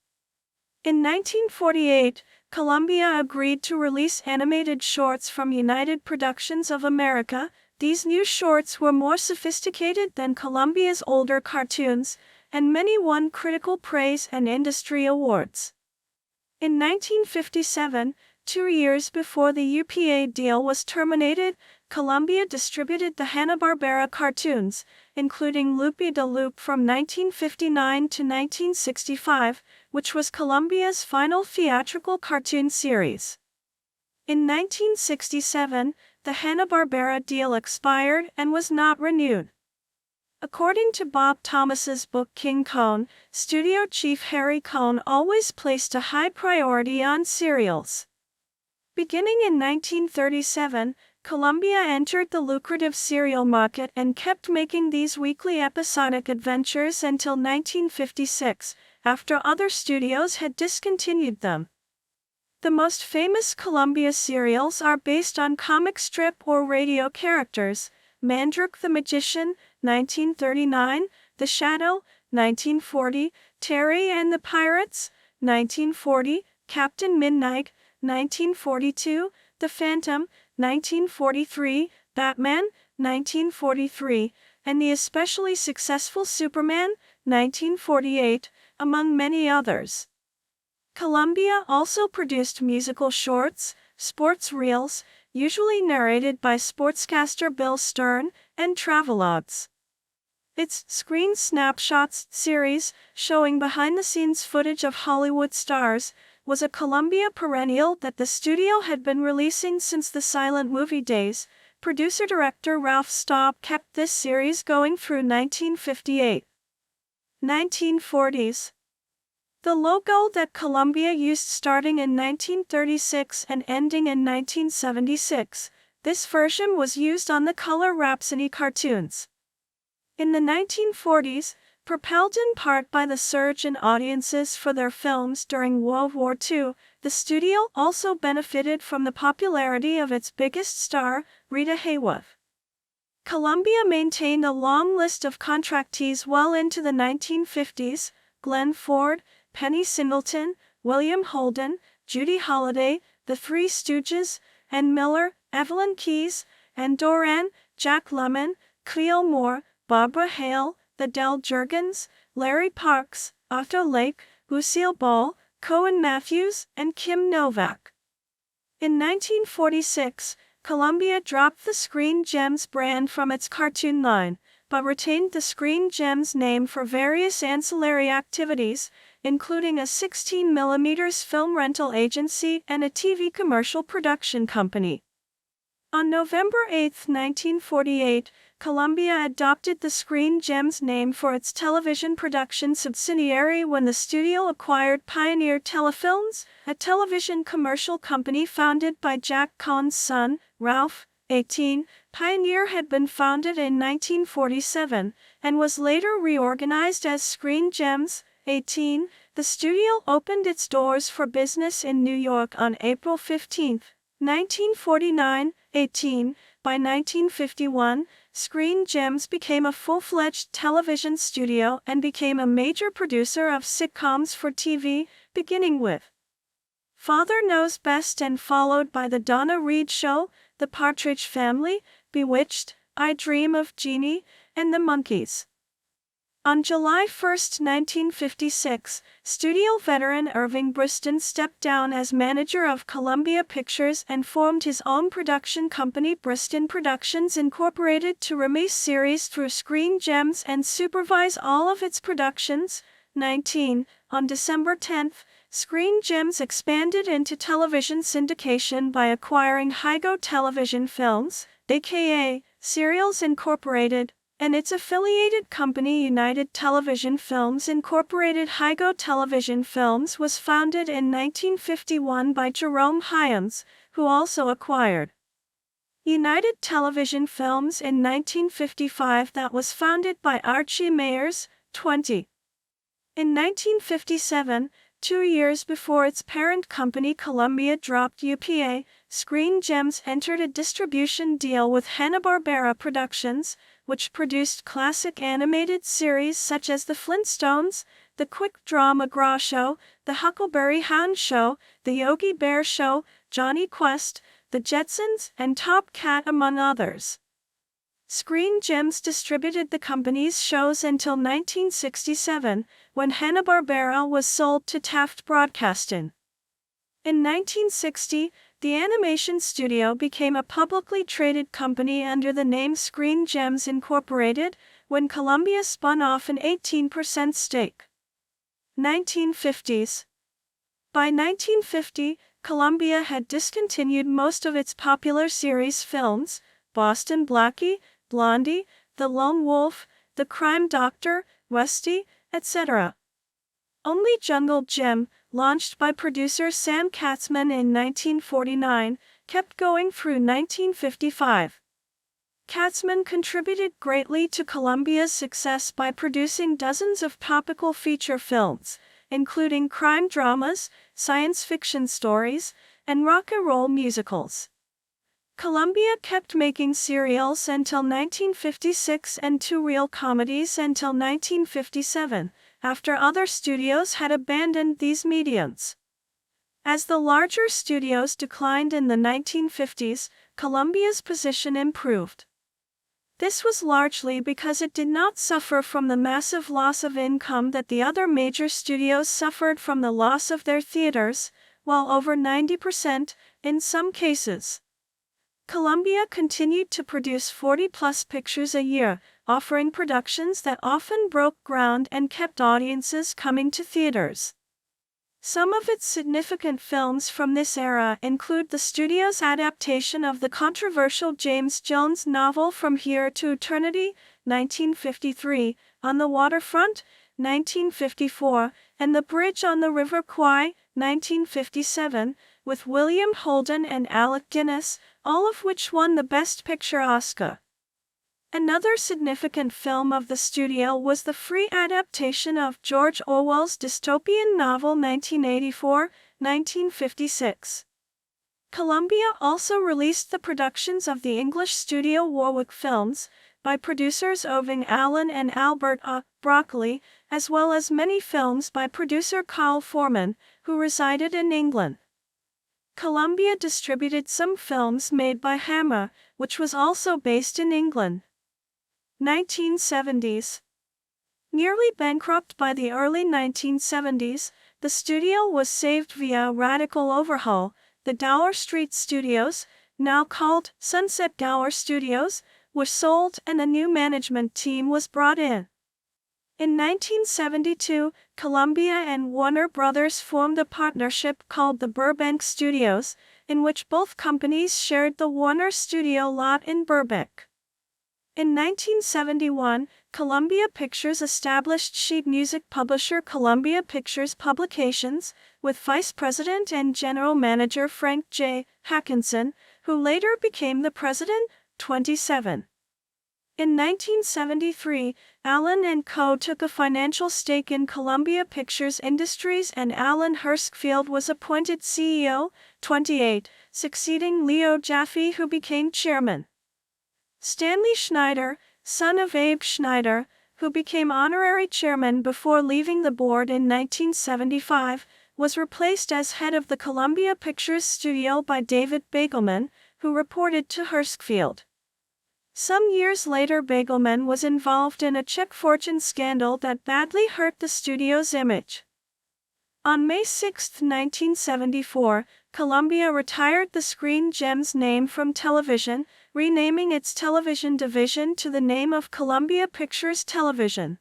In 1948, Columbia agreed to release animated shorts from United Productions of America. These new shorts were more sophisticated than Columbia's older cartoons, and many won critical praise and industry awards. In 1957, 2 years before the UPA deal was terminated, Columbia distributed the Hanna-Barbera cartoons, including Loopy de Loop from 1959 to 1965, which was Columbia's final theatrical cartoon series. In 1967, the Hanna-Barbera deal expired and was not renewed. According to Bob Thomas's book King Coen, studio chief Harry Coen always placed a high priority on serials. Beginning in 1937, Columbia entered the lucrative serial market and kept making these weekly episodic adventures until 1956, after other studios had discontinued them. The most famous Columbia serials are based on comic strip or radio characters: Mandrake the Magician, 1939, The Shadow, 1940, Terry and the Pirates, 1940, Captain Midnight, 1942, The Phantom, 1943, Batman, 1943, and the especially successful Superman, 1948, among many others. Columbia also produced musical shorts, sports reels, usually narrated by sportscaster Bill Stern, and travelogues. Its Screen Snapshots series, showing behind-the-scenes footage of Hollywood stars, was a Columbia perennial that the studio had been releasing since the silent movie days. Producer-director Ralph Staub kept this series going through 1958. 1940s. The logo that Columbia used starting in 1936 and ending in 1976, this version was used on the Color Rhapsody cartoons. In the 1940s, propelled in part by the surge in audiences for their films during World War II, the studio also benefited from the popularity of its biggest star, Rita Hayworth. Columbia maintained a long list of contractees well into the 1950s: Glenn Ford, Penny Singleton, William Holden, Judy Holliday, The Three Stooges, Ann Miller, Evelyn Keyes, Ann Doran, Jack Lemmon, Cleo Moore, Barbara Hale, Adele Jurgens, Larry Parks, Arthur Lake, Lucille Ball, Cohen Matthews, and Kim Novak. In 1946, Columbia dropped the Screen Gems brand from its cartoon line, but retained the Screen Gems name for various ancillary activities, including a 16mm film rental agency and a TV commercial production company. On November 8, 1948, Columbia adopted the Screen Gems name for its television production subsidiary when the studio acquired Pioneer Telefilms, a television commercial company founded by Jack Cohn's son, Ralph. 18. Pioneer had been founded in 1947 and was later reorganized as Screen Gems. 18. The studio opened its doors for business in New York on April 15, 1949. 18. By 1951, Screen Gems became a full-fledged television studio and became a major producer of sitcoms for TV, beginning with Father Knows Best and followed by The Donna Reed Show, The Partridge Family, Bewitched, I Dream of Jeannie, and The Monkees. On July 1, 1956, studio veteran Irving Briston stepped down as manager of Columbia Pictures and formed his own production company, Briston Productions Incorporated, to release series through Screen Gems and supervise all of its productions. 19. On December 10, Screen Gems expanded into television syndication by acquiring Hygo Television Films, aka Serials Incorporated, and its affiliated company United Television Films Incorporated. Hygo Television Films was founded in 1951 by Jerome Hyams, who also acquired United Television Films in 1955 that was founded by Archie Mayers. 20. In 1957, 2 years before its parent company Columbia dropped UPA, Screen Gems entered a distribution deal with Hanna-Barbera Productions, which produced classic animated series such as The Flintstones, The Quick Draw McGraw Show, The Huckleberry Hound Show, The Yogi Bear Show, Johnny Quest, The Jetsons, and Top Cat, among others. Screen Gems distributed the company's shows until 1967, when Hanna-Barbera was sold to Taft Broadcasting. In 1960, the animation studio became a publicly traded company under the name Screen Gems Incorporated, when Columbia spun off an 18% stake. 1950s. By 1950, Columbia had discontinued most of its popular series films, Boston Blackie, Blondie, The Lone Wolf, The Crime Doctor, Westie, etc. Only Jungle Jim, launched by producer Sam Katzman in 1949, kept going through 1955. Katzman contributed greatly to Columbia's success by producing dozens of topical feature films, including crime dramas, science fiction stories, and rock and roll musicals. Columbia kept making serials until 1956 and 2 reel comedies until 1957, after other studios had abandoned these mediums. As the larger studios declined in the 1950s, Columbia's position improved. This was largely because it did not suffer from the massive loss of income that the other major studios suffered from the loss of their theaters, while over 90%, in some cases. Columbia continued to produce 40-plus pictures a year, offering productions that often broke ground and kept audiences coming to theaters. Some of its significant films from this era include the studio's adaptation of the controversial James Jones novel From Here to Eternity, 1953, On the Waterfront, 1954, and The Bridge on the River Kwai, 1957, with William Holden and Alec Guinness, all of which won the Best Picture Oscar. Another significant film of the studio was the free adaptation of George Orwell's dystopian novel 1984, 1956. Columbia also released the productions of the English studio Warwick Films, by producers Irving Allen and Albert A. Broccoli, as well as many films by producer Carl Foreman, who resided in England. Columbia distributed some films made by Hammer, which was also based in England. 1970s. Nearly bankrupt by the early 1970s, the studio was saved via a radical overhaul. The Dower Street Studios, now called Sunset Dower Studios, were sold and a new management team was brought in. In 1972, Columbia and Warner Brothers formed a partnership called the Burbank Studios, in which both companies shared the Warner Studio lot in Burbank. In 1971, Columbia Pictures established sheet music publisher Columbia Pictures Publications, with Vice President and General Manager Frank J. Hackinson, who later became the president. 27. In 1973, Allen & Co. took a financial stake in Columbia Pictures Industries and Alan Hirschfeld was appointed CEO. 28, succeeding Leo Jaffe, who became chairman. Stanley Schneider, son of Abe Schneider, who became honorary chairman before leaving the board in 1975, was replaced as head of the Columbia Pictures studio by David Begelman, who reported to Hirschfeld. Some years later, Begelman was involved in a check fortune scandal that badly hurt the studio's image. On May 6, 1974, Columbia retired the Screen Gems name from television, renaming its television division to the name of Columbia Pictures Television.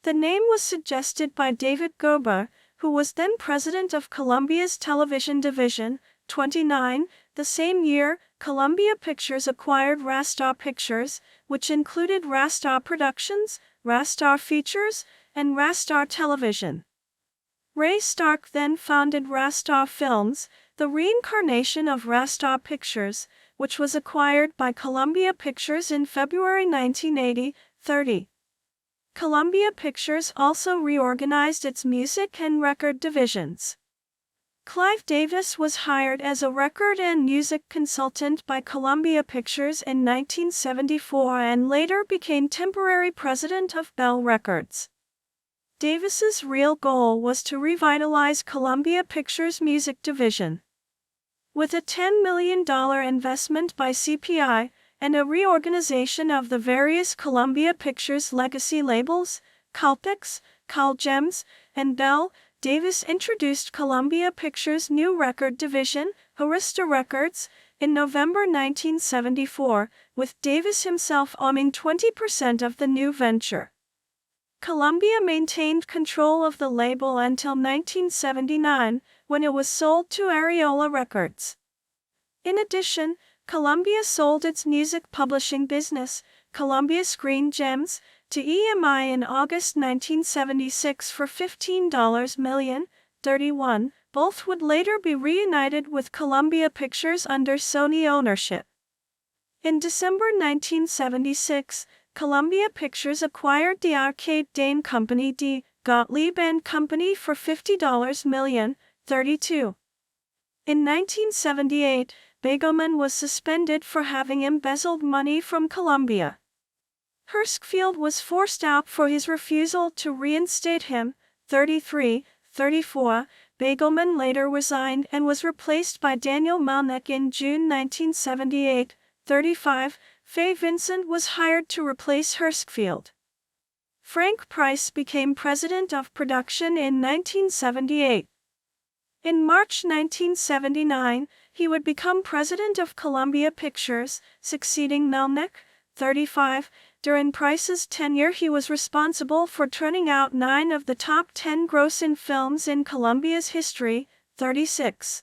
The name was suggested by David Gober, who was then president of Columbia's television division. 29. The same year, Columbia Pictures acquired Rastar Pictures, which included Rastar Productions, Rastar Features, and Rastar Television. Ray Stark then founded Rastar Films, the reincarnation of Rastar Pictures, which was acquired by Columbia Pictures in February 1980. 30. Columbia Pictures also reorganized its music and record divisions. Clive Davis was hired as a record and music consultant by Columbia Pictures in 1974 and later became temporary president of Bell Records. Davis's real goal was to revitalize Columbia Pictures' music division. With a $10 million investment by CPI and a reorganization of the various Columbia Pictures legacy labels, Calpix, Calgems, and Bell, Davis introduced Columbia Pictures' new record division, Arista Records, in November 1974, with Davis himself owning 20% of the new venture. Columbia maintained control of the label until 1979, when it was sold to Areola Records. In addition, Columbia sold its music publishing business, Columbia Screen Gems, to EMI in August 1976 for $15 million. 31. Both would later be reunited with Columbia Pictures under Sony ownership. In December 1976, Columbia Pictures acquired the arcade Dane company D. Gottlieb & Company for $50 million. 32. In 1978, Begelman was suspended for having embezzled money from Columbia. Hirschfeld was forced out for his refusal to reinstate him. 33. 34. Begelman later resigned and was replaced by Daniel Malnick in June 1978. 35. Fay Vincent was hired to replace Hirschfeld. Frank Price became president of production in 1978. In March 1979, he would become president of Columbia Pictures, succeeding Melnick. 35. During Price's tenure, he was responsible for turning out 9 of the top 10 grossing films in Columbia's history. 36.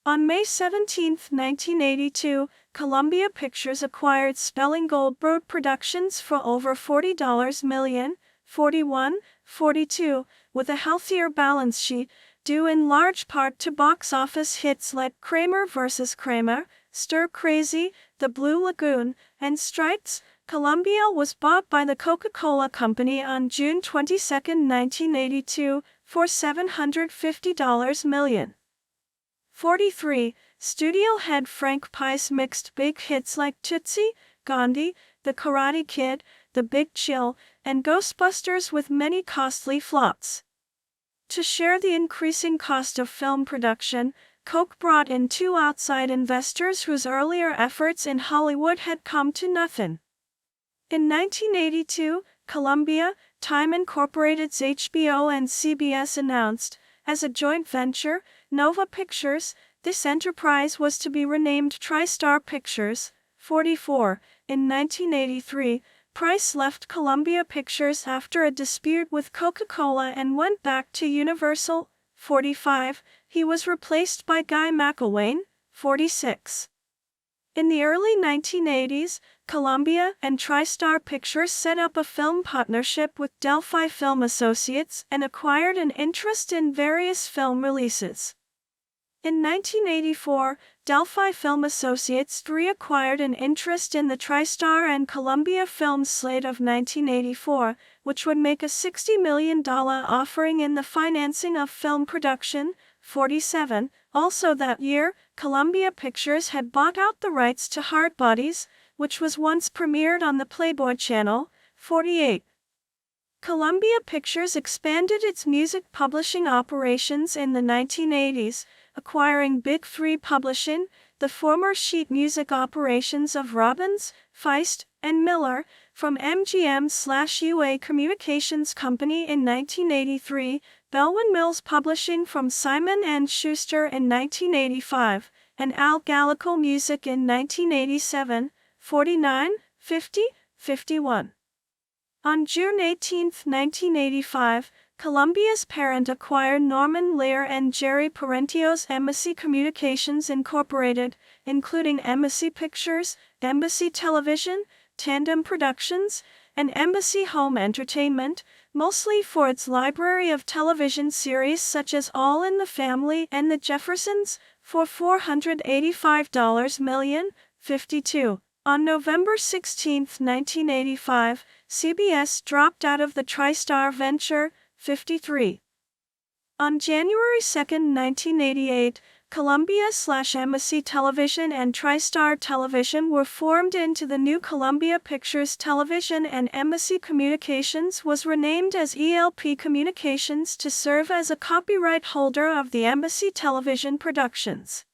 On May 17, 1982, Columbia Pictures acquired Spelling Goldberg Productions for over $40 million. 41. 42. With a healthier balance sheet, due in large part to box office hits like Kramer vs. Kramer, Stir Crazy, The Blue Lagoon, and Stripes, Columbia was bought by the Coca-Cola Company on June 22, 1982, for $750 million. 43. Studio head Frank Price mixed big hits like Tootsie, Gandhi, The Karate Kid, The Big Chill, and Ghostbusters with many costly flops. To share the increasing cost of film production, Coke brought in 2 outside investors whose earlier efforts in Hollywood had come to nothing. In 1982, Columbia, Time Incorporated's HBO and CBS announced, as a joint venture, Nova Pictures, this enterprise was to be renamed TriStar Pictures. 44. In 1983, Price left Columbia Pictures after a dispute with Coca-Cola and went back to Universal. 45. He was replaced by Guy McElwain. 46. In the early 1980s, Columbia and TriStar Pictures set up a film partnership with Delphi Film Associates and acquired an interest in various film releases. In 1984, Delphi Film Associates reacquired an interest in the TriStar and Columbia Films slate of 1984, which would make a $60 million offering in the financing of film production. 47. Also that year, Columbia Pictures had bought out the rights to Hard Bodies, which was once premiered on the Playboy Channel. 48. Columbia Pictures expanded its music publishing operations in the 1980s, acquiring Big Three Publishing, the former sheet music operations of Robbins, Feist, and Miller, from MGM/UA Communications Company in 1983, Bellwin Mills Publishing from Simon & Schuster in 1985, and Al Gallico Music in 1987. 49, 50, 51. On June 18, 1985, Columbia's parent acquired Norman Lear and Jerry Parentio's Embassy Communications Incorporated, including Embassy Pictures, Embassy Television, Tandem Productions, and Embassy Home Entertainment, mostly for its library of television series such as All in the Family and The Jeffersons, for $485 million. 52. On November 16, 1985, CBS dropped out of the TriStar venture. 53. On January 2, 1988, Columbia/Embassy Television and TriStar Television were formed into the new Columbia Pictures Television, and Embassy Communications was renamed as ELP Communications to serve as a copyright holder of the Embassy Television productions.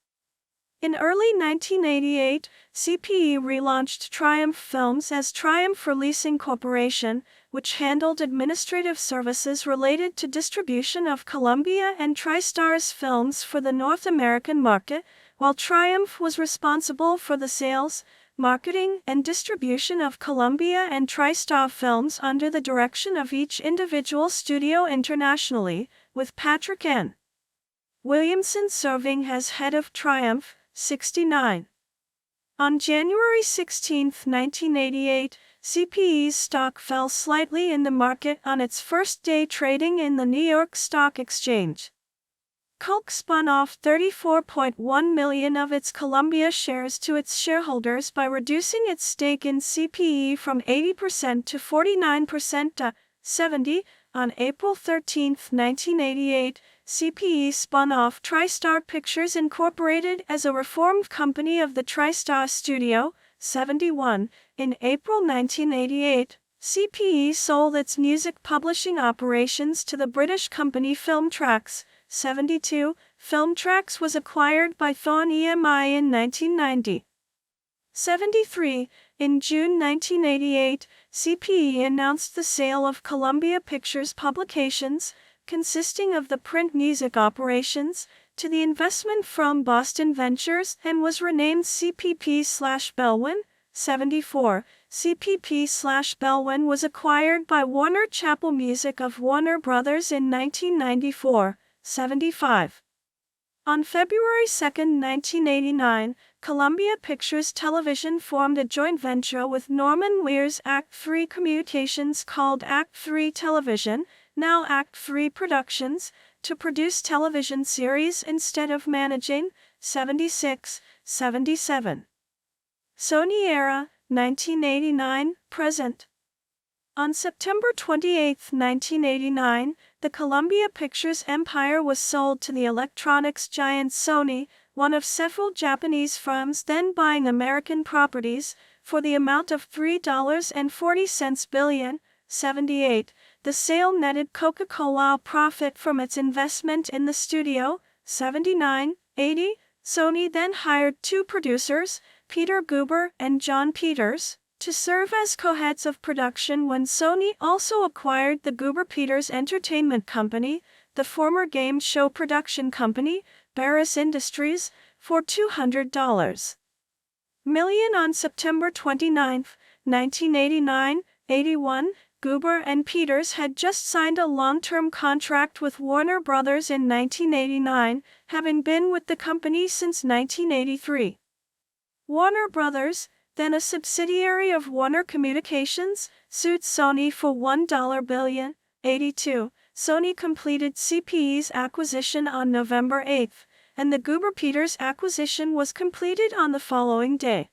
In early 1988, CPE relaunched Triumph Films as Triumph Releasing Corporation, which handled administrative services related to distribution of Columbia and TriStar's films for the North American market, while Triumph was responsible for the sales, marketing, and distribution of Columbia and TriStar films under the direction of each individual studio internationally, with Patrick N. Williamson serving as head of Triumph. 69. On January 16, 1988, CPE's stock fell slightly in the market on its first day trading in the New York Stock Exchange. Coke spun off 34.1 million of its Columbia shares to its shareholders by reducing its stake in CPE from 80% to 49% to 70%. On April 13, 1988, CPE spun off TriStar Pictures Incorporated as a reformed company of the TriStar Studio. 71. In April 1988, CPE sold its music publishing operations to the British company Filmtracks. 72. Filmtracks was acquired by Thorn EMI in 1990. 73. In June 1988, CPE announced the sale of Columbia Pictures Publications, consisting of the print music operations, to the investment from Boston Ventures and was renamed CPP/Bellwin. 74. CPP/Bellwin was acquired by Warner Chappell Music of Warner Brothers in 1994. 75. On February 2, 1989, Columbia Pictures Television formed a joint venture with Norman Lear's Act III Communications called Act III Television, now Act III Productions, to produce television series instead of managing. 76, 77. Sony Era, 1989, present. On September 28, 1989, the Columbia Pictures empire was sold to the electronics giant Sony, one of several Japanese firms then buying American properties, for the amount of $3.40 billion. 78. The sale netted Coca-Cola a profit from its investment in the studio. 79. 80. Sony then hired two producers, Peter Guber and John Peters, to serve as co-heads of production when Sony also acquired the Guber-Peters Entertainment Company, the former game show production company, Barris Industries, for $200 million on September 29, 1989, 81. Goober and Peters had just signed a long-term contract with Warner Brothers in 1989, having been with the company since 1983. Warner Brothers, then a subsidiary of Warner Communications, sued Sony for $1 billion. 82. Sony completed CPE's acquisition on November 8, and the Goober-Peters acquisition was completed on the following day.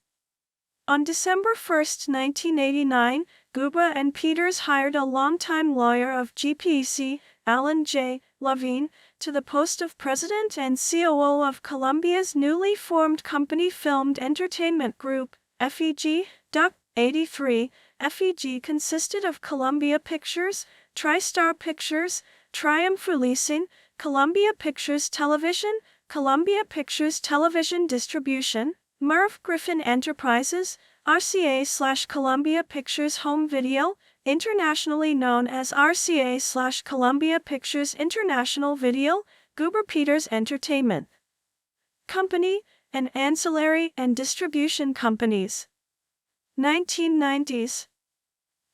On December 1, 1989, Goober and Peters hired a longtime lawyer of GPC, Alan J. Levine, to the post of president and COO of Columbia's newly formed company Filmed Entertainment Group, FEG. 83. FEG consisted of Columbia Pictures, TriStar Pictures, Triumph Releasing, Columbia Pictures Television, Columbia Pictures Television Distribution, Merv Griffin Enterprises, RCA/Columbia Pictures Home Video, internationally known as RCA/Columbia Pictures International Video, Goober-Peters Entertainment Company, and ancillary and distribution companies. 1990s.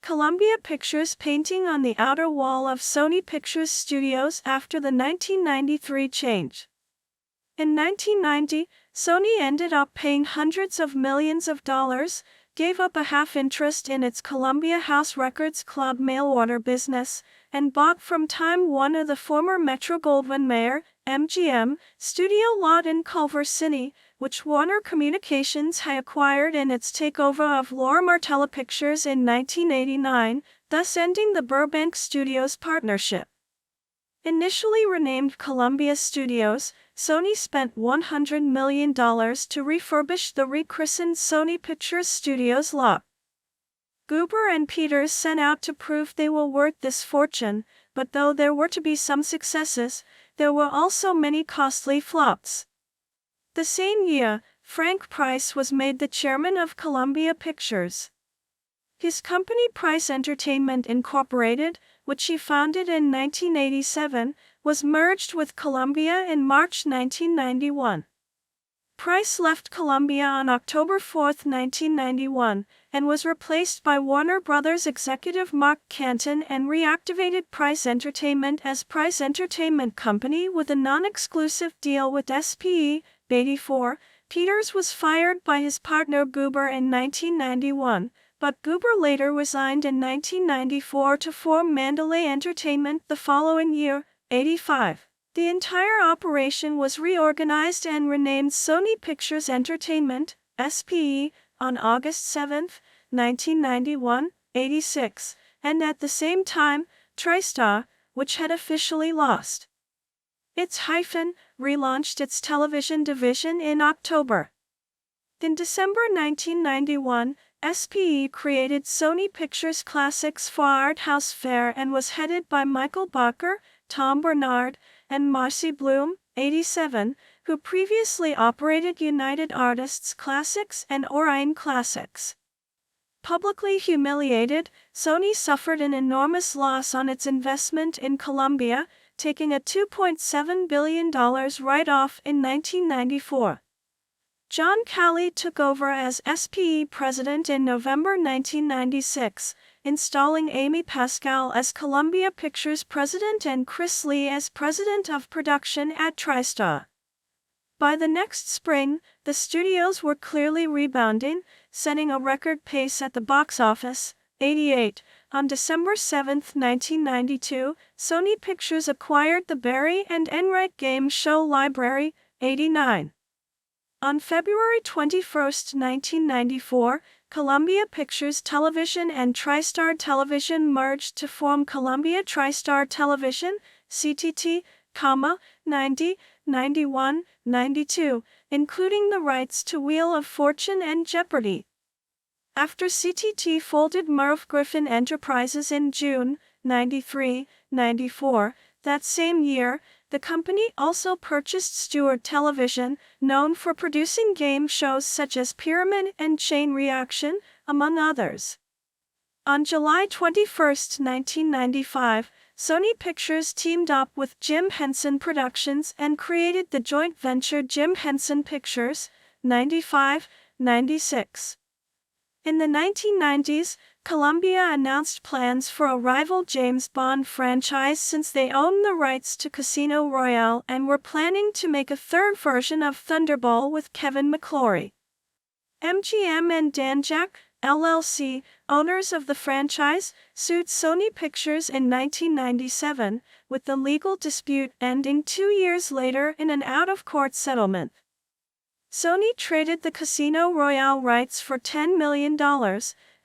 Columbia Pictures painting on the outer wall of Sony Pictures Studios after the 1993 change. In 1990, Sony ended up paying hundreds of millions of dollars, gave up a half interest in its Columbia House Records Club mail-order business, and bought from Time Warner the former Metro-Goldwyn-Mayer, MGM, studio lot in Culver City, which Warner Communications had acquired in its takeover of Laura Martella Pictures in 1989, thus ending the Burbank Studios partnership. Initially renamed Columbia Studios, Sony spent $100 million to refurbish the rechristened Sony Pictures Studios lot. Goober and Peters set out to prove they were worth this fortune, but though there were to be some successes, there were also many costly flops. The same year, Frank Price was made the chairman of Columbia Pictures. His company Price Entertainment Incorporated, which he founded in 1987, was merged with Columbia in March 1991. Price left Columbia on October 4, 1991, and was replaced by Warner Brothers executive Mark Canton and reactivated Price Entertainment as Price Entertainment Company with a non-exclusive deal with SPE. 84. Peters was fired by his partner Goober in 1991, but Goober later resigned in 1994 to form Mandalay Entertainment the following year. 85. The entire operation was reorganized and renamed Sony Pictures Entertainment, SPE, on August 7, 1991, 86, and at the same time, TriStar, which had officially lost its hyphen, relaunched its television division in October. In December 1991, SPE created Sony Pictures Classics for Art House Fare and was headed by Michael Barker, Tom Bernard, and Marcy Bloom, 87, who previously operated United Artists Classics and Orion Classics. Publicly humiliated, Sony suffered an enormous loss on its investment in Columbia, taking a $2.7 billion write-off in 1994. John Calley took over as SPE president in November 1996, installing Amy Pascal as Columbia Pictures president and Chris Lee as president of production at TriStar. By the next spring, the studios were clearly rebounding, setting a record pace at the box office. 88. On December 7, 1992, Sony Pictures acquired the Barry and Enright Game Show Library. 89. On February 21, 1994, Columbia Pictures Television and TriStar Television merged to form Columbia TriStar Television, CTT, 90, 91, 92, including the rights to Wheel of Fortune and Jeopardy! After CTT folded Merv Griffin Enterprises in June 93, 94, that same year, the company also purchased Stewart Television, known for producing game shows such as Pyramid and Chain Reaction, among others. On July 21, 1995, Sony Pictures teamed up with Jim Henson Productions and created the joint venture Jim Henson Pictures. 95, 96. In the 1990s, Columbia announced plans for a rival James Bond franchise since they owned the rights to Casino Royale and were planning to make a third version of Thunderball with Kevin McClory. MGM and Danjaq, LLC, owners of the franchise, sued Sony Pictures in 1997, with the legal dispute ending 2 years later in an out-of-court settlement. Sony traded the Casino Royale rights for $10 million,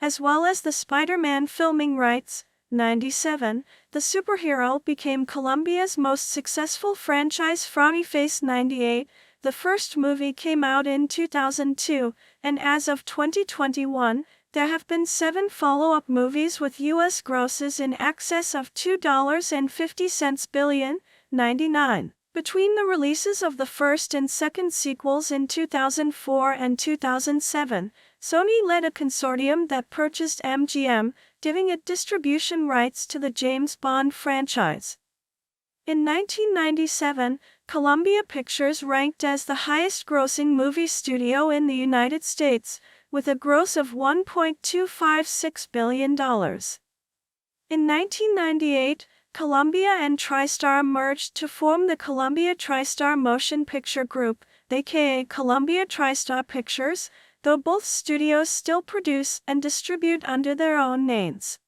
as well as the Spider-Man filming rights. 97. The superhero became Columbia's most successful franchise. Frowny Face. 98. The first movie came out in 2002, and as of 2021, there have been 7 follow-up movies with U.S. grosses in excess of $2.50 billion. 99. Between the releases of the first and second sequels in 2004 and 2007, Sony led a consortium that purchased MGM, giving it distribution rights to the James Bond franchise. In 1997, Columbia Pictures ranked as the highest-grossing movie studio in the United States, with a gross of $1.256 billion. In 1998, Columbia and TriStar merged to form the Columbia TriStar Motion Picture Group, aka Columbia TriStar Pictures, though both studios still produce and distribute under their own names.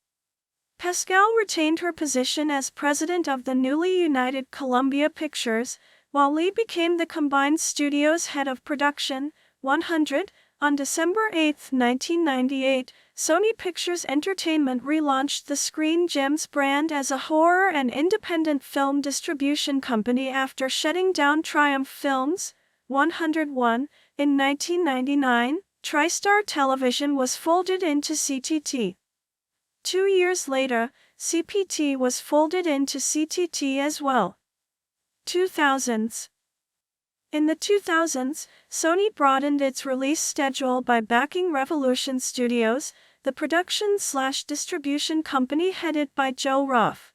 Pascal retained her position as president of the newly united Columbia Pictures, while Lee became the combined studio's head of production. 100. On December 8, 1998, Sony Pictures Entertainment relaunched the Screen Gems brand as a horror and independent film distribution company after shutting down Triumph Films. 101. In 1999, TriStar Television was folded into CTT. 2 years later, CPT was folded into CTT as well. 2000s. In the 2000s, Sony broadened its release schedule by backing Revolution Studios, the production/distribution company headed by Joe Ruff.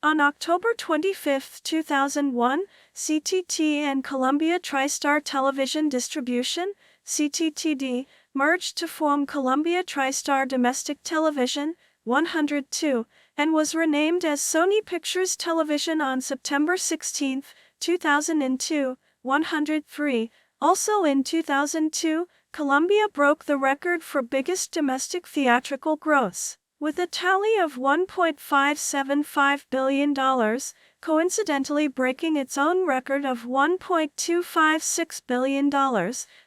On October 25, 2001, CTT and Columbia TriStar Television Distribution, CTTD, merged to form Columbia TriStar Domestic Television. 102, and was renamed as Sony Pictures Television on September 16, 2002. 103. Also in 2002, Columbia broke the record for biggest domestic theatrical gross, with a tally of $1.575 billion, coincidentally breaking its own record of $1.256 billion,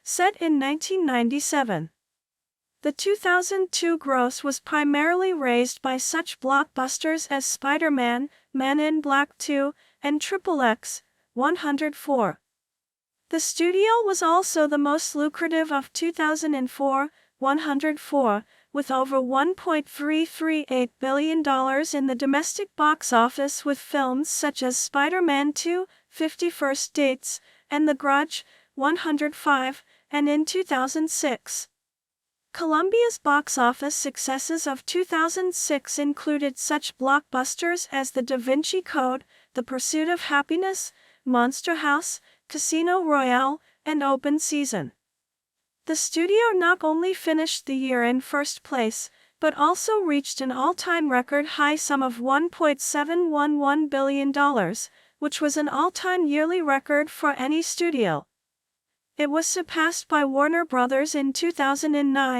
set in 1997. The 2002 gross was primarily raised by such blockbusters as Spider-Man, Men in Black 2, and XXX. 104. The studio was also the most lucrative of 2004, 104, with over $1.338 billion in the domestic box office with films such as Spider-Man 2, 50 First Dates, and The Grudge, 105, and in 2006. Columbia's box office successes of 2006 included such blockbusters as The Da Vinci Code, The Pursuit of Happiness, Monster House, Casino Royale, and Open Season. The studio not only finished the year in first place, but also reached an all-time record high sum of $1.711 billion, which was an all-time yearly record for any studio. It was surpassed by Warner Brothers in 2009.